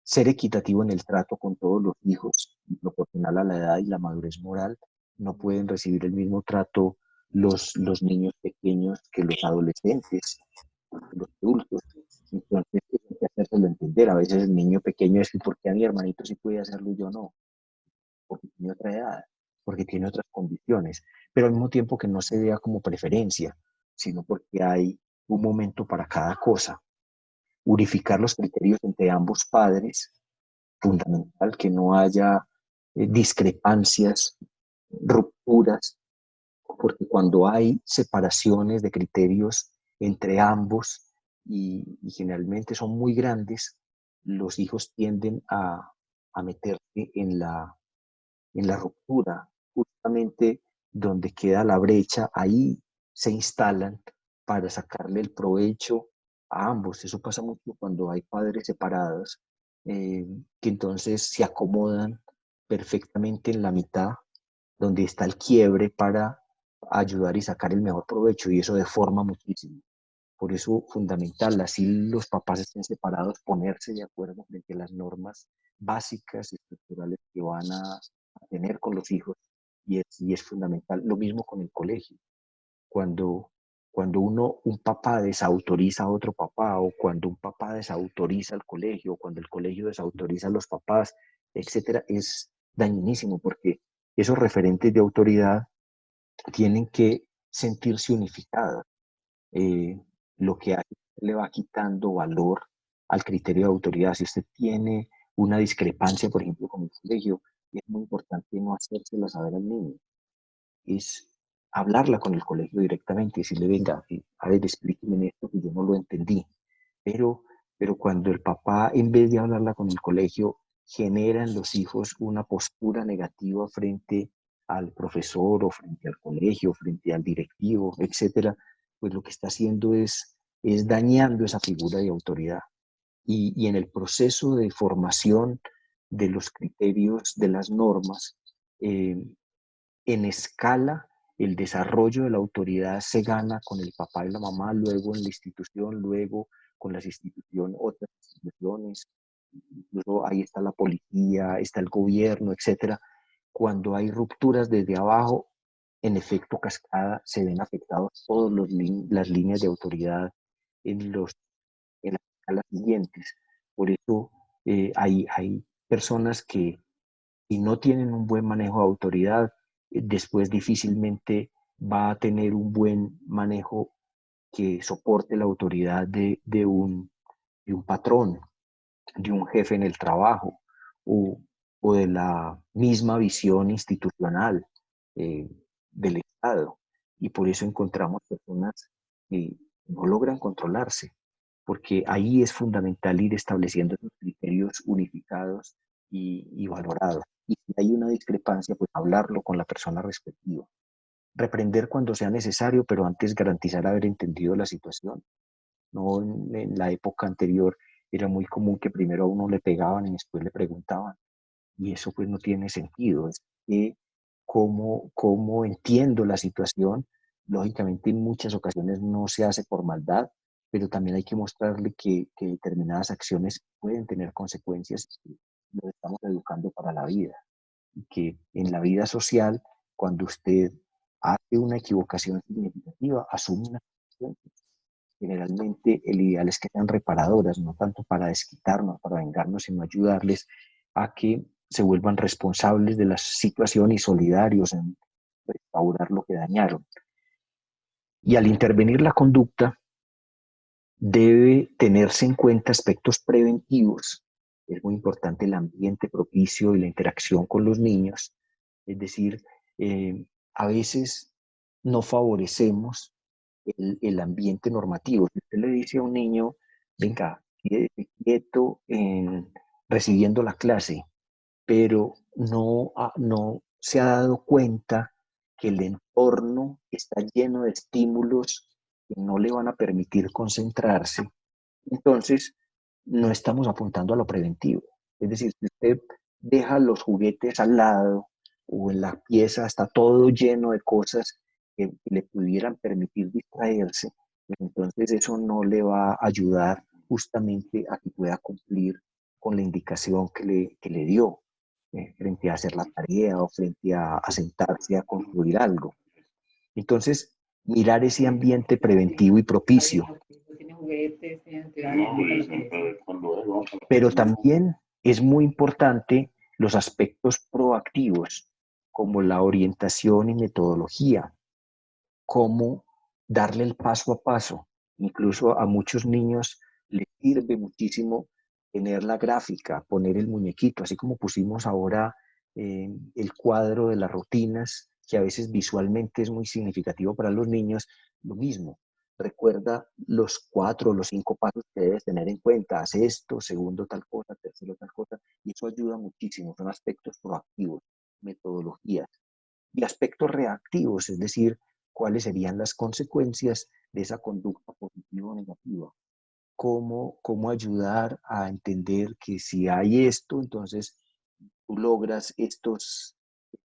Ser equitativo en el trato con todos los hijos, proporcional a la edad y la madurez moral. No pueden recibir el mismo trato los niños pequeños que los adolescentes, los adultos. Entonces, hay que hacérselo entender. A veces el niño pequeño es que, ¿por qué a mi hermanito sí puede hacerlo y yo no? Porque tiene otra edad, porque tiene otras condiciones, pero al mismo tiempo que no se vea como preferencia, sino porque hay un momento para cada cosa. Unificar los criterios entre ambos padres, fundamental, que no haya discrepancias, rupturas, porque cuando hay separaciones de criterios entre ambos, y generalmente son muy grandes, los hijos tienden a meterse en la ruptura, justamente donde queda la brecha, ahí se instalan para sacarle el provecho a ambos. Eso pasa mucho cuando hay padres separados, que entonces se acomodan perfectamente en la mitad, donde está el quiebre, para ayudar y sacar el mejor provecho, y eso deforma muchísimo. Por eso, fundamental, así los papás estén separados, ponerse de acuerdo frente a las normas básicas y estructurales que van a tener con los hijos, y es fundamental. Lo mismo con el colegio. Cuando un papá desautoriza a otro papá, o cuando un papá desautoriza al colegio, o cuando el colegio desautoriza a los papás, etcétera, es dañinísimo, porque esos referentes de autoridad tienen que sentirse unificados. eh, lo que hace, le va quitando valor al criterio de autoridad. Si usted tiene una discrepancia, por ejemplo, con el colegio, es muy importante no hacérsela saber al niño, es hablarla con el colegio directamente y decirle, venga, a ver, explíqueme esto que yo no lo entendí. Pero, pero cuando el papá, en vez de hablarla con el colegio, genera en los hijos una postura negativa frente al profesor o frente al colegio, frente al directivo, etcétera, pues lo que está haciendo es dañando esa figura de autoridad. Y en el proceso de formación de los criterios, de las normas, eh, en escala, el desarrollo de la autoridad se gana con el papá y la mamá, luego en la institución, luego con las instituciones, otras instituciones, incluso ahí está la policía, está el gobierno, etcétera. Cuando hay rupturas desde abajo, en efecto cascada, se ven afectados todas las líneas de autoridad en, en las escalas siguientes. Por eso hay personas que y no tienen un buen manejo de autoridad, después difícilmente va a tener un buen manejo que soporte la autoridad de un patrón, de un jefe en el trabajo o de la misma visión institucional eh, del Estado. Y por eso encontramos personas que no logran controlarse, porque ahí es fundamental ir estableciendo esos criterios unificados y valorados. Y si hay una discrepancia, pues hablarlo con la persona respectiva. Reprender cuando sea necesario, pero antes garantizar haber entendido la situación. No en la época anterior era muy común que primero a uno le pegaban y después le preguntaban. Y eso pues no tiene sentido. Es que cómo entiendo la situación, lógicamente en muchas ocasiones no se hace por maldad, pero también hay que mostrarle que determinadas acciones pueden tener consecuencias y que lo estamos educando para la vida. Y que en la vida social, cuando usted hace una equivocación significativa, asume una consecuencia. Generalmente el ideal es que sean reparadoras, no tanto para desquitarnos, para vengarnos, sino ayudarles a que se vuelvan responsables de la situación y solidarios en restaurar lo que dañaron. Y al intervenir la conducta, debe tenerse en cuenta aspectos preventivos. Es muy importante el ambiente propicio y la interacción con los niños. Es decir, a veces no favorecemos el ambiente normativo. Si usted le dice a un niño, venga, quédese quieto recibiendo la clase, pero no se ha dado cuenta que el entorno está lleno de estímulos que no le van a permitir concentrarse, entonces no estamos apuntando a lo preventivo. Es decir, si usted deja los juguetes al lado o en la pieza, está todo lleno de cosas que le pudieran permitir distraerse, pues entonces eso no le va a ayudar justamente a que pueda cumplir con la indicación que le dio frente a hacer la tarea o frente a sentarse a construir algo. Entonces, mirar ese ambiente preventivo y propicio. Pero también es muy importante los aspectos proactivos, como la orientación y metodología, cómo darle el paso a paso. Incluso a muchos niños les sirve muchísimo tener la gráfica, poner el muñequito, así como pusimos ahora el cuadro de las rutinas, que a veces visualmente es muy significativo para los niños, lo mismo. Recuerda los 4 o los 5 pasos que debes tener en cuenta. Haz esto, segundo tal cosa, tercero tal cosa, y eso ayuda muchísimo. Son aspectos proactivos, metodologías. Y aspectos reactivos, es decir, cuáles serían las consecuencias de esa conducta positiva o negativa. Cómo ayudar a entender que si hay esto, entonces tú logras estos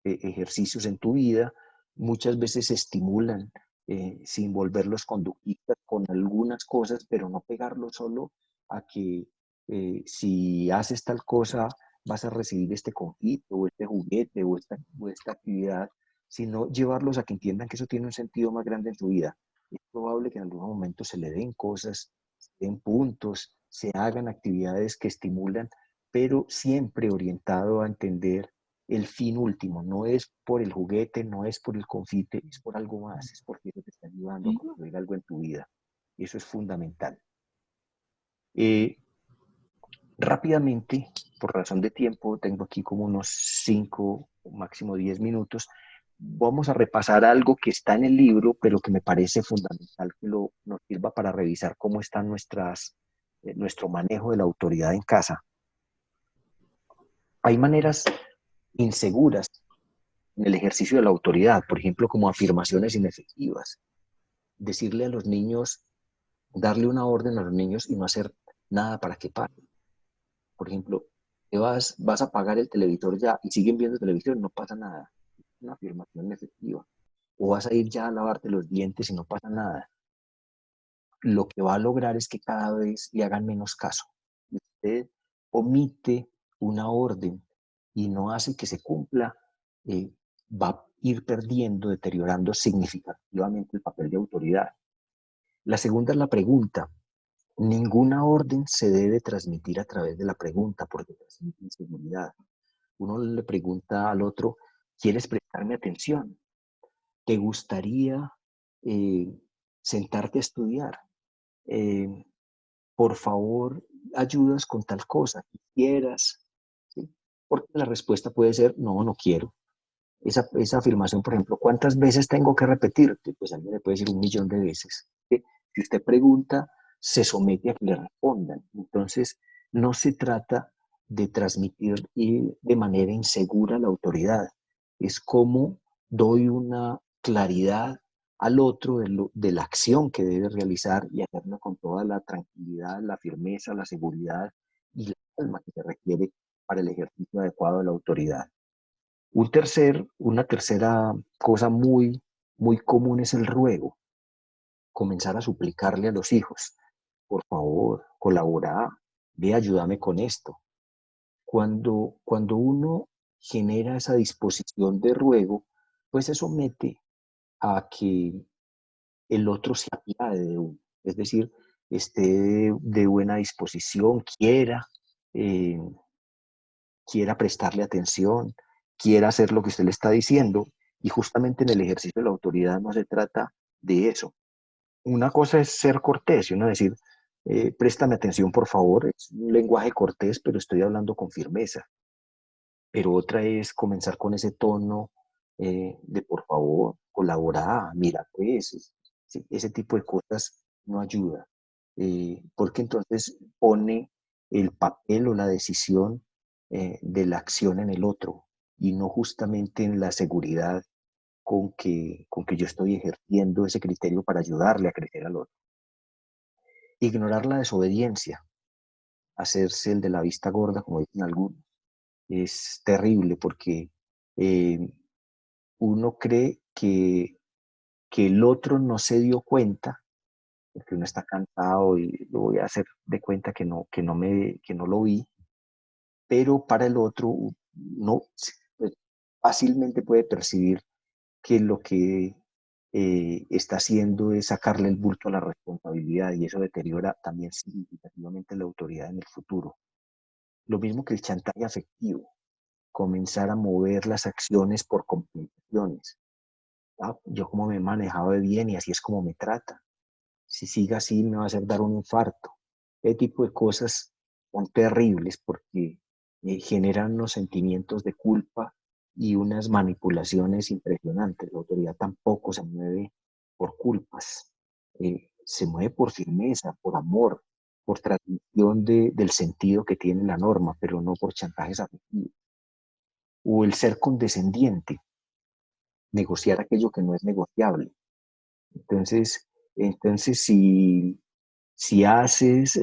ejercicios en tu vida, muchas veces se estimulan sin volverlos conductistas con algunas cosas, pero no pegarlo solo a que si haces tal cosa vas a recibir este conflicto o este juguete o esta actividad, sino llevarlos a que entiendan que eso tiene un sentido más grande en su vida. Es probable que en algún momento se le den cosas, se den puntos, se hagan actividades que estimulan, pero siempre orientado a entender el fin último. No es por el juguete, no es por el confite, es por algo más, es porque eso te está ayudando a construir algo en tu vida. Eso es fundamental. Rápidamente, por razón de tiempo, tengo aquí como unos 5 o máximo 10 minutos. Vamos a repasar algo que está en el libro, pero que me parece fundamental que nos sirva para revisar cómo está nuestro manejo de la autoridad en casa. Hay maneras inseguras en el ejercicio de la autoridad, por ejemplo, como afirmaciones inefectivas. Decirle a los niños, darle una orden a los niños y no hacer nada para que paren. Por ejemplo, vas a apagar el televisor ya y siguen viendo televisión, no pasa nada. Es una afirmación efectiva. O vas a ir ya a lavarte los dientes y no pasa nada. Lo que va a lograr es que cada vez le hagan menos caso. Usted omite una orden y no hace que se cumpla, va a ir perdiendo, deteriorando significativamente el papel de autoridad. La segunda es la pregunta. Ninguna orden se debe transmitir a través de la pregunta porque transmite inseguridad. Uno le pregunta al otro, ¿quieres prestarme atención? ¿Te gustaría sentarte a estudiar? Por favor, ayudas con tal cosa, quisieras, ¿sí? Porque la respuesta puede ser, no, no quiero. Esa afirmación, por ejemplo, ¿cuántas veces tengo que repetirte? Pues alguien le puede decir 1.000.000 de veces. ¿Sí? Si usted pregunta, se somete a que le respondan. Entonces, no se trata de transmitir de manera insegura la autoridad. Es como doy una claridad al otro de la acción que debe realizar y hacerlo con toda la tranquilidad, la firmeza, la seguridad y la calma que se requiere para el ejercicio adecuado de la autoridad. Una tercera cosa muy, muy común es el ruego. Comenzar a suplicarle a los hijos, por favor, colabora, ve, ayúdame con esto. Cuando uno genera esa disposición de ruego, pues se somete a que el otro se apiade de uno. Es decir, esté de buena disposición, eh, quiera prestarle atención, quiera hacer lo que usted le está diciendo. Y justamente en el ejercicio de la autoridad no se trata de eso. Una cosa es ser cortés y uno decir, préstame atención por favor, es un lenguaje cortés, pero estoy hablando con firmeza. Pero otra es comenzar con ese tono de por favor, colabora, mira, pues, sí, ese tipo de cosas no ayuda, porque entonces pone el papel o la decisión de la acción en el otro y no justamente en la seguridad con que yo estoy ejerciendo ese criterio para ayudarle a crecer al otro. Ignorar la desobediencia, hacerse el de la vista gorda, como dicen algunos, es terrible porque eh, uno cree que el otro no se dio cuenta, porque uno está cansado y lo voy a hacer de cuenta que no lo vi, pero para el otro no, pues, fácilmente puede percibir que lo que está haciendo es sacarle el bulto a la responsabilidad y eso deteriora también significativamente la autoridad en el futuro. Lo mismo que el chantaje afectivo, comenzar a mover las acciones por compensaciones. Ah, yo como me he manejado de bien y así es como me trata. Si sigue así me va a hacer dar un infarto. Ese tipo de cosas son terribles porque generan unos sentimientos de culpa y unas manipulaciones impresionantes. La autoridad tampoco se mueve por culpas, se mueve por firmeza, por amor, por transmisión del sentido que tiene la norma, pero no por chantajes afectivos. O el ser condescendiente, negociar aquello que no es negociable. Entonces si haces,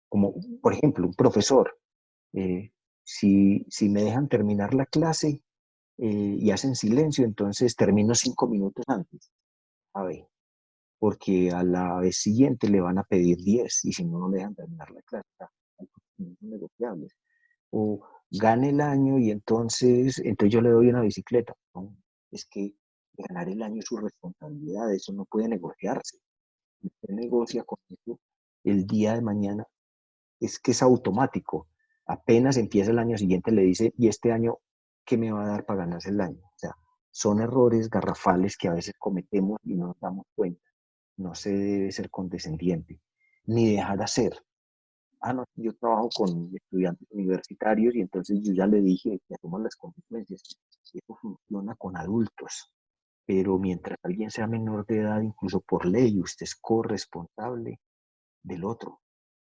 como por ejemplo, un profesor, si me dejan terminar la clase y hacen silencio, entonces termino 5 minutos antes, a ver, porque a la vez siguiente le van a pedir 10 y si no, no me dejan terminar la clase. Hay cosas negociables. O gane el año y entonces yo le doy una bicicleta. No, es que ganar el año es su responsabilidad, eso no puede negociarse. Usted negocia con eso el día de mañana, es que es automático. Apenas empieza el año siguiente le dice, ¿y este año qué me va a dar para ganarse el año? O sea, son errores garrafales que a veces cometemos y no nos damos cuenta. No se debe ser condescendiente, ni dejar hacer. no, yo trabajo con estudiantes universitarios y entonces yo ya le dije que asuman las consecuencias. Eso funciona con adultos, pero mientras alguien sea menor de edad, incluso por ley, usted es corresponsable del otro.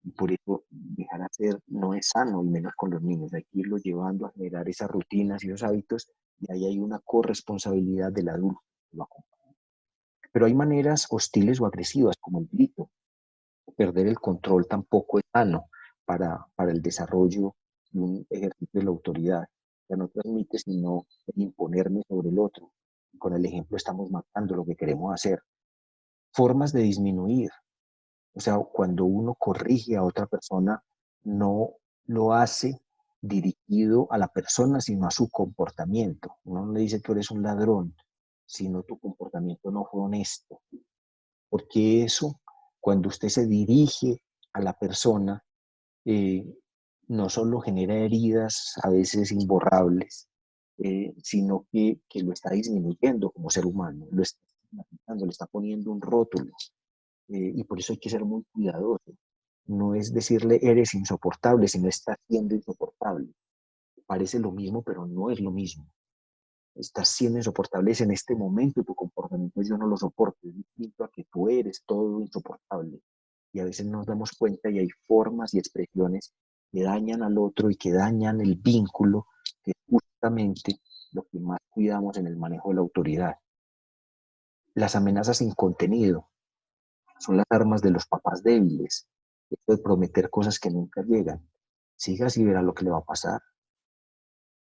Y por eso dejar hacer no es sano, y menos con los niños. Hay que irlos llevando a generar esas rutinas y esos hábitos, y ahí hay una corresponsabilidad del adulto que lo acompaña. Pero hay maneras hostiles o agresivas, como el grito. Perder el control tampoco es sano para el desarrollo de un ejercicio de la autoridad. Ya no permite sino imponerme sobre el otro. Con el ejemplo estamos matando lo que queremos hacer. Formas de disminuir. O sea, cuando uno corrige a otra persona, no lo hace dirigido a la persona, sino a su comportamiento. Uno no le dice tú eres un ladrón, sino tu comportamiento no fue honesto. Porque eso, cuando usted se dirige a la persona, eh, no solo genera heridas a veces imborrables, sino que lo está disminuyendo como ser humano, lo está estigmatizando, le está poniendo un rótulo. Y por eso hay que ser muy cuidadoso. No es decirle eres insoportable, sino estás siendo insoportable. Parece lo mismo, pero no es lo mismo. Estás siendo insoportable en este momento, tu comportamiento yo no lo soporto, es distinto a que tú eres todo insoportable. Y a veces nos damos cuenta y hay formas y expresiones que dañan al otro y que dañan el vínculo, que es justamente lo que más cuidamos en el manejo de la autoridad. Las amenazas sin contenido son las armas de los papás débiles. Esto de prometer cosas que nunca llegan. Siga así, verá lo que le va a pasar.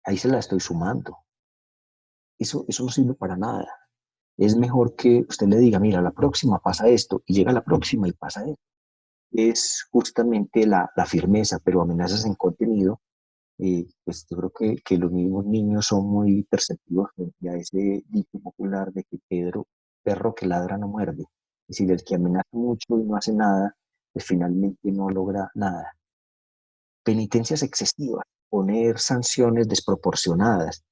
Ahí se la estoy sumando. Eso no sirve para nada. Es mejor que usted le diga, mira, la próxima pasa esto, y llega la próxima y pasa esto. Es justamente la firmeza, pero amenazas en contenido. Pues yo creo que los mismos niños son muy perceptivos frente a ese dicho popular de que perro que ladra no muerde. Es decir, el que amenaza mucho y no hace nada, pues finalmente no logra nada. Penitencias excesivas, poner sanciones desproporcionadas,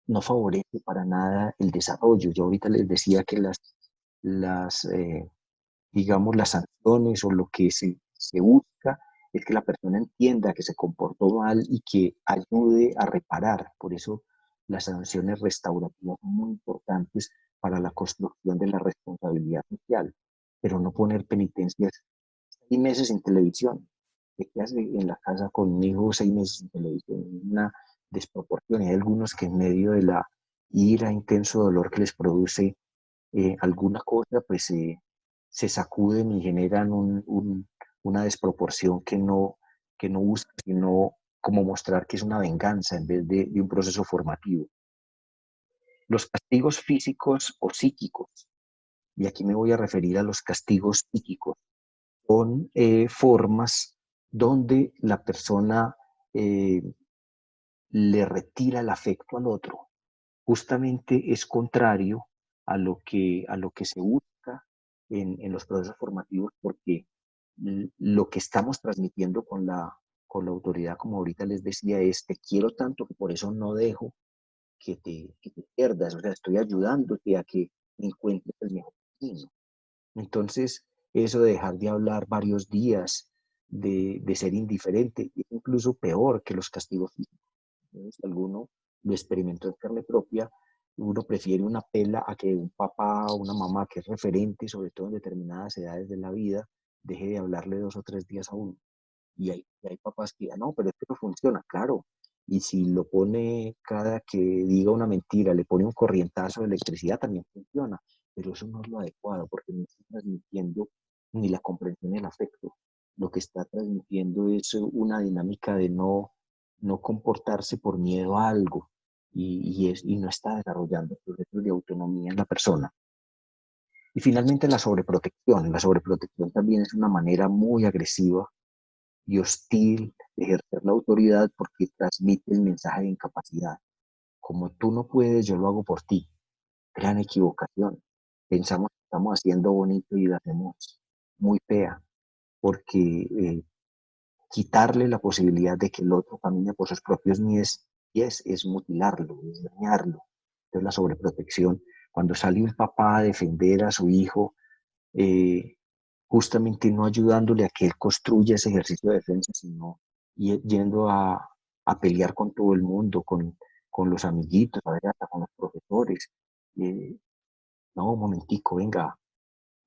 no favorece para nada el desarrollo. Yo ahorita les decía que las digamos, las sanciones o lo que se busca es que la persona entienda que se comportó mal y que ayude a reparar. Por eso las sanciones restaurativas son muy importantes para la construcción de la responsabilidad social, pero no poner penitencias 6 meses sin televisión. ¿Qué hace en la casa conmigo 6 meses sin televisión? Una desproporción. Y hay algunos que en medio de la ira, intenso dolor que les produce alguna cosa, pues se sacuden y generan una desproporción que no busca, sino como mostrar que es una venganza en vez de un proceso formativo. Los castigos físicos o psíquicos, y aquí me voy a referir a los castigos psíquicos, son formas donde la persona eh, le retira el afecto al otro. Justamente es contrario a lo que se busca en los procesos formativos, porque lo que estamos transmitiendo con la autoridad, como ahorita les decía, es te quiero tanto que por eso no dejo que te pierdas, o sea, estoy ayudándote a que encuentres el mejor camino. Entonces, eso de dejar de hablar varios días, de ser indiferente, es incluso peor que los castigos físicos. Si alguno lo experimentó en carne propia, uno prefiere una pela a que un papá o una mamá que es referente, sobre todo en determinadas edades de la vida, deje de hablarle 2 o 3 días a uno. Y hay papás que, no, pero esto no funciona, claro. Y si lo pone cada que diga una mentira, le pone un corrientazo de electricidad, también funciona. Pero eso no es lo adecuado, porque no está transmitiendo ni la comprensión ni el afecto. Lo que está transmitiendo es una dinámica de no comportarse por miedo a algo y no está desarrollando procesos de autonomía en la persona. Y finalmente la sobreprotección. La sobreprotección también es una manera muy agresiva y hostil de ejercer la autoridad porque transmite el mensaje de incapacidad. Como tú no puedes, yo lo hago por ti. Gran equivocación. Pensamos que estamos haciendo bonito y lo hacemos muy fea, porque quitarle la posibilidad de que el otro camine por sus propios pies es mutilarlo, es dañarlo. Entonces la sobreprotección, cuando sale un papá a defender a su hijo, eh, justamente no ayudándole a que él construya ese ejercicio de defensa, sino yendo a pelear con todo el mundo, con los amiguitos, a ver, hasta con los profesores. No, un momentico, venga,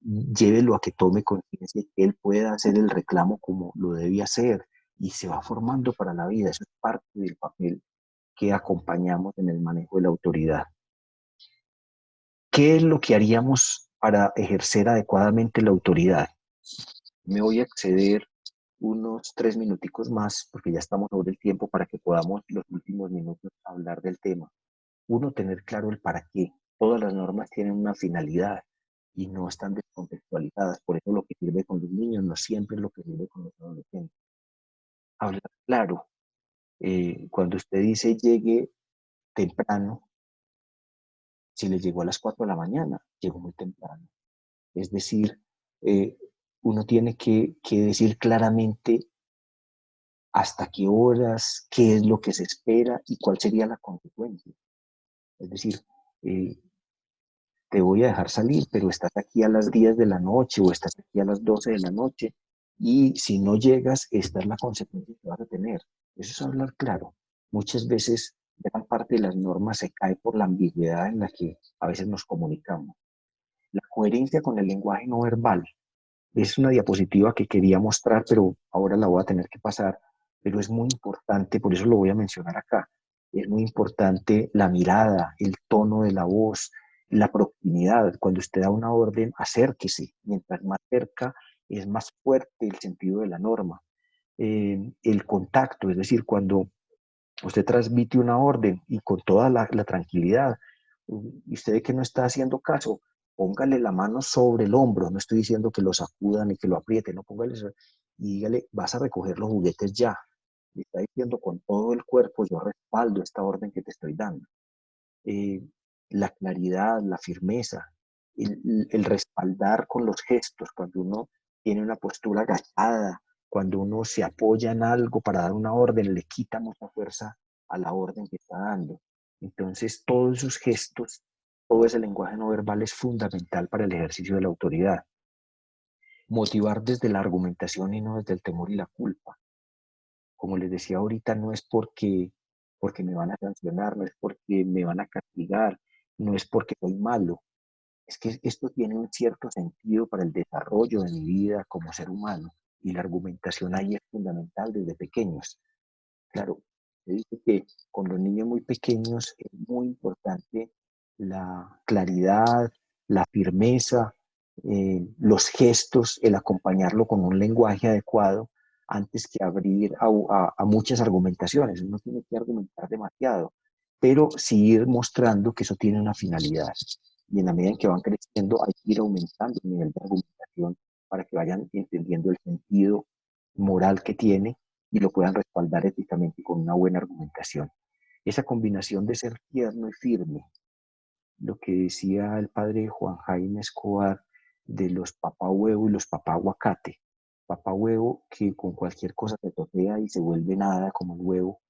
llévelo a que tome conciencia que él pueda hacer el reclamo como lo debe hacer y se va formando para la vida. Eso es parte del papel que acompañamos en el manejo de la autoridad. ¿Qué es lo que haríamos para ejercer adecuadamente la autoridad? Me voy a exceder unos 3 minuticos más, porque ya estamos sobre el tiempo para que podamos los últimos minutos hablar del tema. Uno, tener claro el para qué. Todas las normas tienen una finalidad y no están descontextualizadas. Por eso lo que sirve con los niños no siempre es lo que sirve con los adolescentes. Hablar claro. Cuando usted dice llegue temprano, si le llegó a las 4 de la mañana, llegó muy temprano. Es decir, uno tiene que decir claramente hasta qué horas, qué es lo que se espera y cuál sería la consecuencia. Es decir, te voy a dejar salir, pero estás aquí a las 10 de la noche o estás aquí a las 12 de la noche y si no llegas, esta es la consecuencia que vas a tener. Eso es hablar claro. Muchas veces gran parte de las normas se cae por la ambigüedad en la que a veces nos comunicamos. La coherencia con el lenguaje no verbal. Es una diapositiva que quería mostrar, pero ahora la voy a tener que pasar. Pero es muy importante, por eso lo voy a mencionar acá. Es muy importante la mirada, el tono de la voz, la proximidad. Cuando usted da una orden, acérquese. Mientras más cerca, es más fuerte el sentido de la norma. El contacto, es decir, cuando usted transmite una orden y con toda la tranquilidad, y usted ve que no está haciendo caso, póngale la mano sobre el hombro, no estoy diciendo que lo sacudan ni que lo apriete, no, póngale y dígale, vas a recoger los juguetes ya. Y está diciendo con todo el cuerpo, yo respaldo esta orden que te estoy dando. Eh, la claridad, la firmeza, el respaldar con los gestos, cuando uno tiene una postura agachada, cuando uno se apoya en algo para dar una orden, le quita mucha fuerza a la orden que está dando. Entonces, todos esos gestos, todo ese lenguaje no verbal es fundamental para el ejercicio de la autoridad. Motivar desde la argumentación y no desde el temor y la culpa. Como les decía ahorita, no es porque me van a sancionar, no es porque me van a castigar, no es porque soy malo. Es que esto tiene un cierto sentido para el desarrollo de mi vida como ser humano y la argumentación ahí es fundamental desde pequeños. Claro, se dice que con los niños muy pequeños es muy importante la claridad, la firmeza, los gestos, el acompañarlo con un lenguaje adecuado antes que abrir a muchas argumentaciones. Uno tiene que argumentar demasiado, pero sí ir mostrando que eso tiene una finalidad. Y en la medida en que van creciendo, hay que ir aumentando el nivel de argumentación para que vayan entendiendo el sentido moral que tiene y lo puedan respaldar éticamente con una buena argumentación. Esa combinación de ser tierno y firme, lo que decía el padre Juan Jaime Escobar de los papá huevo y los papá aguacate. Papá huevo que con cualquier cosa se totea y se vuelve nada como el huevo.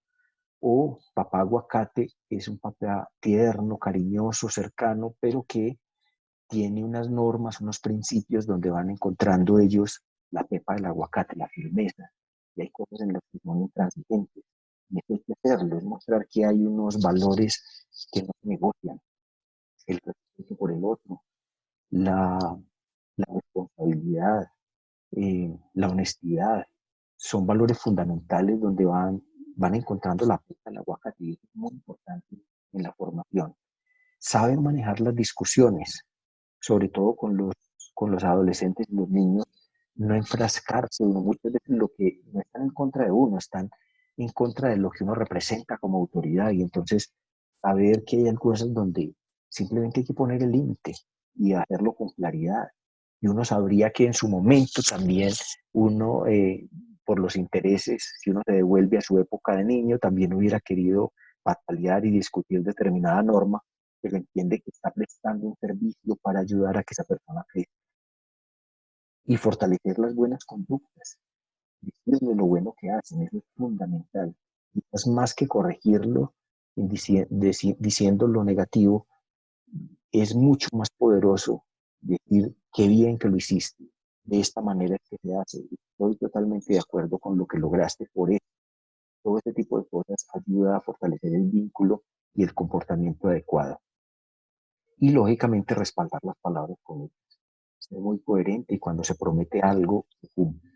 O papá aguacate es un papá tierno, cariñoso, cercano, pero que tiene unas normas, unos principios donde van encontrando ellos la pepa del aguacate, la firmeza. Y hay cosas en las que son intransigentes. Y eso hay que hacerlo, es mostrar que hay unos valores que no se negocian. El respeto por el otro, la, la responsabilidad, la honestidad. Son valores fundamentales donde van encontrando la pepa del aguacate y eso es muy importante en la formación. Saben manejar las discusiones, sobre todo con los adolescentes y los niños, no enfrascarse. Muchas veces lo que no están en contra de uno, están en contra de lo que uno representa como autoridad y entonces saber que hay cosas donde simplemente hay que poner el límite y hacerlo con claridad. Y uno sabría que en su momento también uno, por los intereses, si uno se devuelve a su época de niño, también hubiera querido batallar y discutir determinada norma, pero entiende que está prestando un servicio para ayudar a que esa persona crezca y fortalecer las buenas conductas, decirle lo bueno que hacen, eso es fundamental. Y es más que corregirlo diciendo lo negativo, es mucho más poderoso decir qué bien que lo hiciste, de esta manera es que se hace. Estoy totalmente de acuerdo con lo que lograste por eso. Todo este tipo de cosas ayuda a fortalecer el vínculo y el comportamiento adecuado. Y lógicamente respaldar las palabras con ellas. Ser muy coherente y cuando se promete algo, se cumple.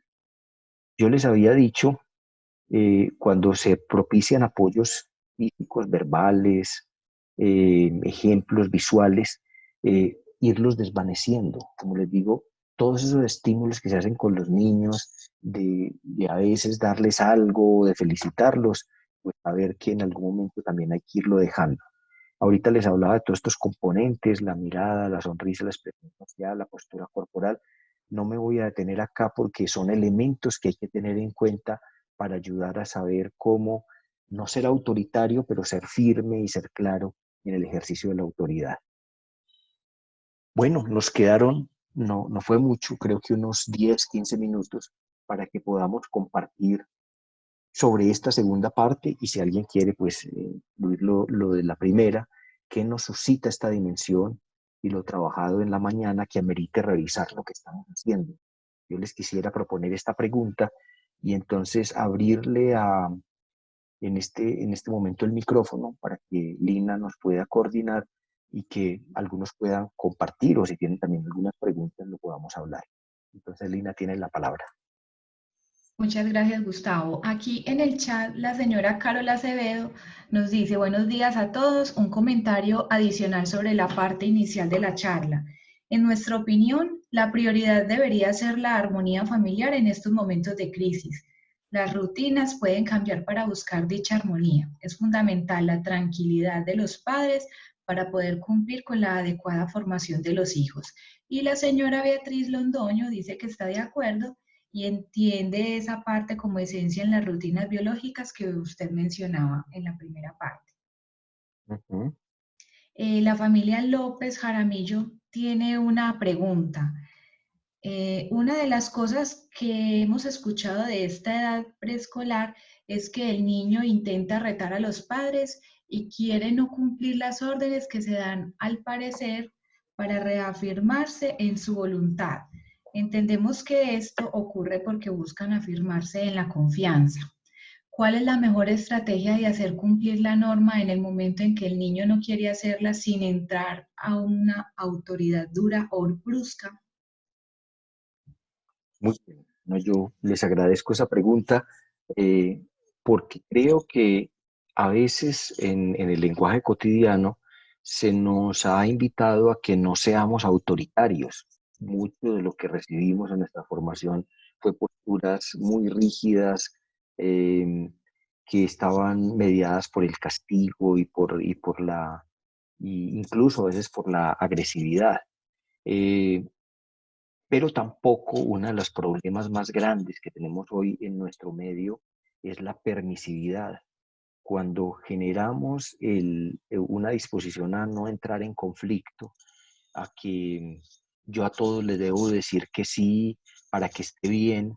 Yo les había dicho, cuando se propician apoyos físicos, verbales, ejemplos visuales, irlos desvaneciendo. Como les digo, todos esos estímulos que se hacen con los niños, de a veces darles algo, de felicitarlos, pues a ver que en algún momento también hay que irlo dejando. Ahorita les hablaba de todos estos componentes, la mirada, la sonrisa, la expresión facial, la postura corporal. No me voy a detener acá porque son elementos que hay que tener en cuenta para ayudar a saber cómo no ser autoritario, pero ser firme y ser claro en el ejercicio de la autoridad. Bueno, nos quedaron, no fue mucho, creo que unos 10, 15 minutos para que podamos compartir sobre esta segunda parte y si alguien quiere, pues, incluir lo de la primera, que nos suscita esta dimensión y lo trabajado en la mañana que amerite revisar lo que estamos haciendo. Yo les quisiera proponer esta pregunta y entonces abrirle en este momento el micrófono para que Lina nos pueda coordinar y que algunos puedan compartir o si tienen también algunas preguntas lo podamos hablar. Entonces, Lina, tiene la palabra. Muchas gracias, Gustavo. Aquí en el chat, la señora Carola Acevedo nos dice, buenos días a todos, un comentario adicional sobre la parte inicial de la charla. En nuestra opinión, la prioridad debería ser la armonía familiar en estos momentos de crisis. Las rutinas pueden cambiar para buscar dicha armonía. Es fundamental la tranquilidad de los padres para poder cumplir con la adecuada formación de los hijos. Y la señora Beatriz Londoño dice que está de acuerdo y entiende esa parte como esencia en las rutinas biológicas que usted mencionaba en la primera parte. Uh-huh. La familia López Jaramillo tiene una pregunta. Una de las cosas que hemos escuchado de esta edad preescolar es que el niño intenta retar a los padres y quiere no cumplir las órdenes que se dan al parecer para reafirmarse en su voluntad. Entendemos que esto ocurre porque buscan afirmarse en la confianza. ¿Cuál es la mejor estrategia de hacer cumplir la norma en el momento en que el niño no quiere hacerla sin entrar a una autoridad dura o brusca? Muy bien. No, yo les agradezco esa pregunta porque creo que a veces en el lenguaje cotidiano se nos ha invitado a que no seamos autoritarios. Mucho de lo que recibimos en nuestra formación fue posturas muy rígidas que estaban mediadas por el castigo y incluso a veces por la agresividad. Eh, pero tampoco uno de los problemas más grandes que tenemos hoy en nuestro medio es la permisividad. Cuando generamos una disposición a no entrar en conflicto, a que yo a todos les debo decir que sí para que esté bien,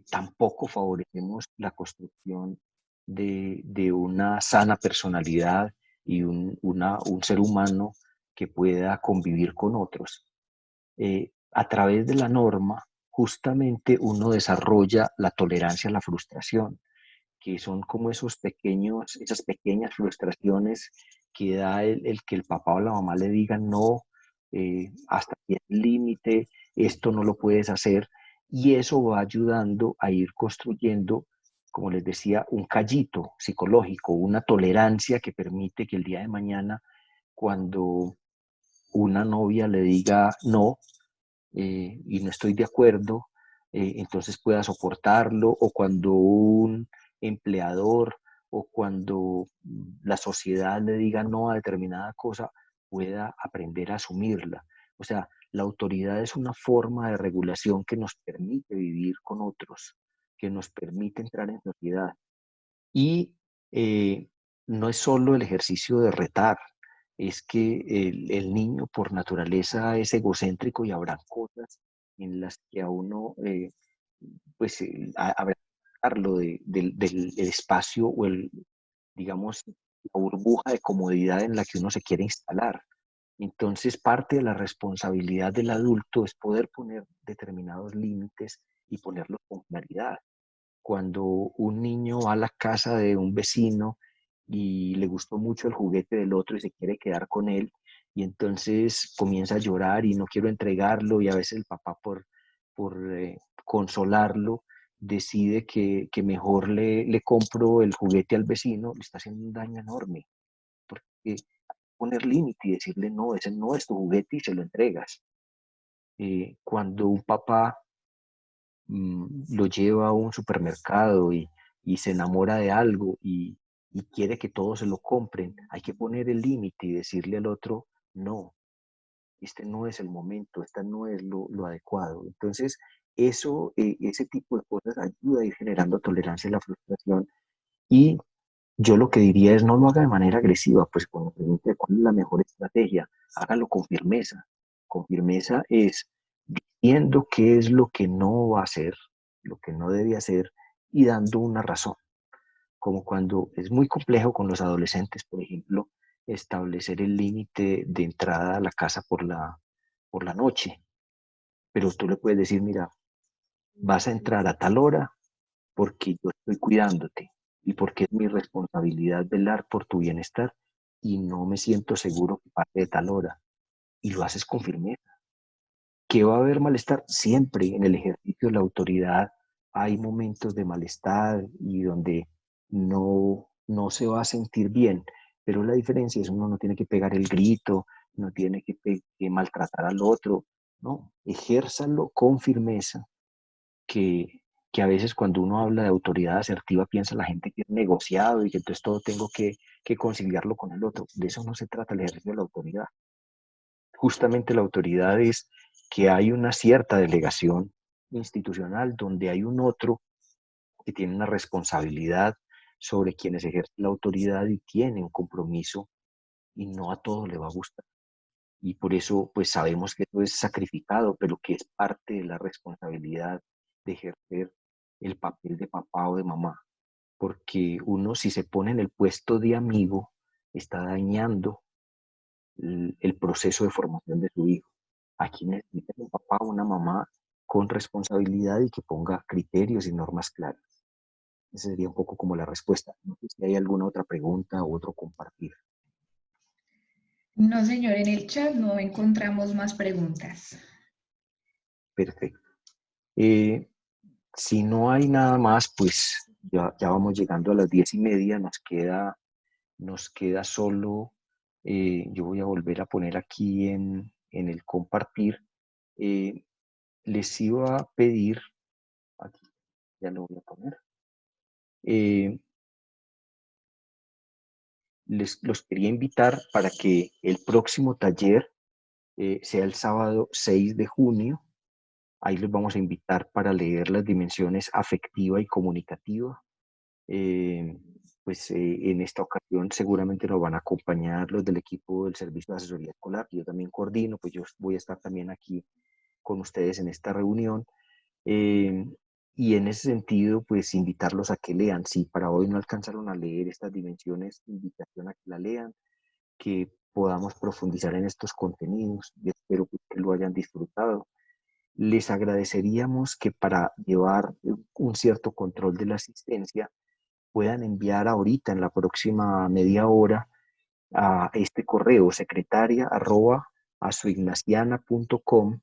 tampoco favorecemos la construcción de una sana personalidad y un ser humano que pueda convivir con otros. A través de la norma, justamente uno desarrolla la tolerancia a la frustración, que son como esas pequeñas frustraciones que da el que el papá o la mamá le digan no, hasta aquí el límite, esto no lo puedes hacer, y eso va ayudando a ir construyendo, como les decía, un callito psicológico, una tolerancia que permite que el día de mañana, cuando una novia le diga no, y no estoy de acuerdo, entonces pueda soportarlo, o cuando un empleador o cuando la sociedad le diga no a determinada cosa, pueda aprender a asumirla. O sea, la autoridad es una forma de regulación que nos permite vivir con otros, que nos permite entrar en sociedad. Y no es solo el ejercicio de retar, es que el niño por naturaleza es egocéntrico y habrá cosas en las que a uno, pues, habrá que sacarlo del espacio o digamos, la burbuja de comodidad en la que uno se quiere instalar. Entonces, parte de la responsabilidad del adulto es poder poner determinados límites y ponerlos con claridad. Cuando un niño va a la casa de un vecino y le gustó mucho el juguete del otro y se quiere quedar con él, y entonces comienza a llorar y no quiero entregarlo, y a veces el papá por consolarlo decide que mejor le compro el juguete al vecino, le está haciendo un daño enorme, porque poner límite y decirle no, ese no es tu juguete y se lo entregas. Cuando un papá lo lleva a un supermercado y se enamora de algo y quiere que todos se lo compren, hay que poner el límite y decirle al otro, no, este no es el momento, esta no es lo adecuado. Entonces, ese tipo de cosas ayuda a ir generando tolerancia a la frustración. Y yo lo que diría es no lo haga de manera agresiva, pues cuando pregunte cuál es la mejor estrategia, hágalo con firmeza. Con firmeza es diciendo qué es lo que no va a hacer, lo que no debe hacer y dando una razón. Como cuando es muy complejo con los adolescentes, por ejemplo, establecer el límite de entrada a la casa por la noche. Pero tú le puedes decir, mira, vas a entrar a tal hora porque yo estoy cuidándote y porque es mi responsabilidad velar por tu bienestar y no me siento seguro que pase de tal hora. Y lo haces con firmeza. ¿Que va a haber malestar? Siempre en el ejercicio de la autoridad hay momentos de malestar y donde no se va a sentir bien, pero la diferencia es uno no tiene que pegar el grito, no tiene que maltratar al otro, no, ejérzalo con firmeza, que, que a veces cuando uno habla de autoridad asertiva piensa la gente que es negociado y que entonces todo tengo que conciliarlo con el otro. De eso no se trata el ejercicio de la autoridad. Justamente la autoridad es que hay una cierta delegación institucional donde hay un otro que tiene una responsabilidad sobre quienes ejercen la autoridad y tiene un compromiso y no a todo le va a gustar. Y por eso pues sabemos que eso es sacrificado, pero que es parte de la responsabilidad de ejercer el papel de papá o de mamá. Porque uno si se pone en el puesto de amigo está dañando el proceso de formación de su hijo. Aquí necesita un papá o una mamá con responsabilidad y que ponga criterios y normas claras. Esa sería un poco como la respuesta. No sé si hay alguna otra pregunta o otro compartir. No, señor, en el chat no encontramos más preguntas. Perfecto. Si no hay nada más, pues ya vamos llegando a las 10:30. Nos queda solo, yo voy a volver a poner aquí en el compartir. Les iba a pedir, aquí ya lo voy a poner, los quería invitar para que el próximo taller sea el sábado 6 de junio. Ahí los vamos a invitar para leer las dimensiones afectiva y comunicativa. Eh, en esta ocasión seguramente nos van a acompañar los del equipo del Servicio de Asesoría Escolar, que yo también coordino, pues yo voy a estar también aquí con ustedes en esta reunión. Eh, y en ese sentido, pues invitarlos a que lean. Si para hoy no alcanzaron a leer estas dimensiones, invitación a que la lean, que podamos profundizar en estos contenidos y espero que lo hayan disfrutado. Les agradeceríamos que para llevar un cierto control de la asistencia puedan enviar ahorita en la próxima media hora a este correo secretaria@azuignaciana.com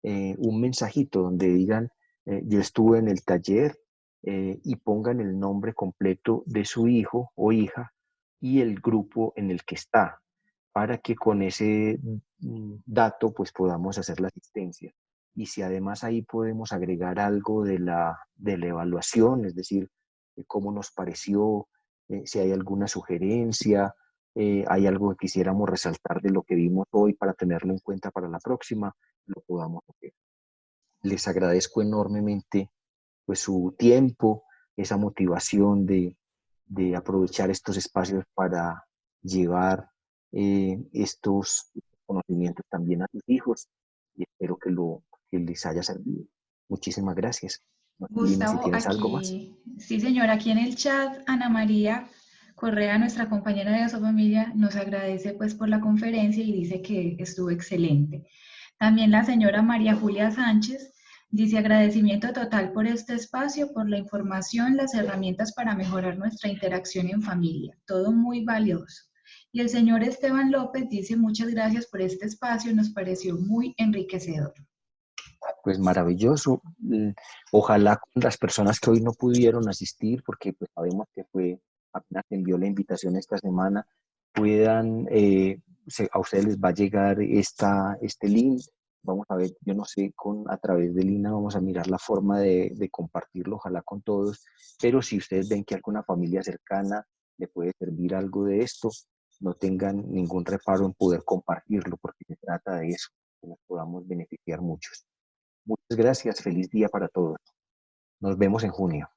un mensajito donde digan yo estuve en el taller y pongan el nombre completo de su hijo o hija y el grupo en el que está para que con ese dato pues podamos hacer la asistencia. Y si además ahí podemos agregar algo de la evaluación, es decir, cómo nos pareció, si hay alguna sugerencia, hay algo que quisiéramos resaltar de lo que vimos hoy para tenerlo en cuenta para la próxima, lo podamos hacer. Les agradezco enormemente pues su tiempo, esa motivación de aprovechar estos espacios para llevar estos conocimientos también a sus hijos y espero que les haya servido. Muchísimas gracias. Dime si Gustavo, tienes algo más. aquí, sí, señor, aquí en el chat, Ana María Correa, nuestra compañera de Familia, nos agradece pues por la conferencia y dice que estuvo excelente. También la señora María Julia Sánchez dice agradecimiento total por este espacio, por la información, las herramientas para mejorar nuestra interacción en familia. Todo muy valioso. Y el señor Esteban López dice muchas gracias por este espacio, nos pareció muy enriquecedor. Pues maravilloso. Ojalá con las personas que hoy no pudieron asistir, porque pues sabemos que apenas envió la invitación esta semana, puedan, a ustedes les va a llegar este link. Vamos a ver, yo no sé, a través de Lina vamos a mirar la forma de compartirlo, ojalá con todos, pero si ustedes ven que alguna familia cercana le puede servir algo de esto, no tengan ningún reparo en poder compartirlo, porque se trata de eso, que nos podamos beneficiar muchos. Muchas gracias, feliz día para todos. Nos vemos en junio.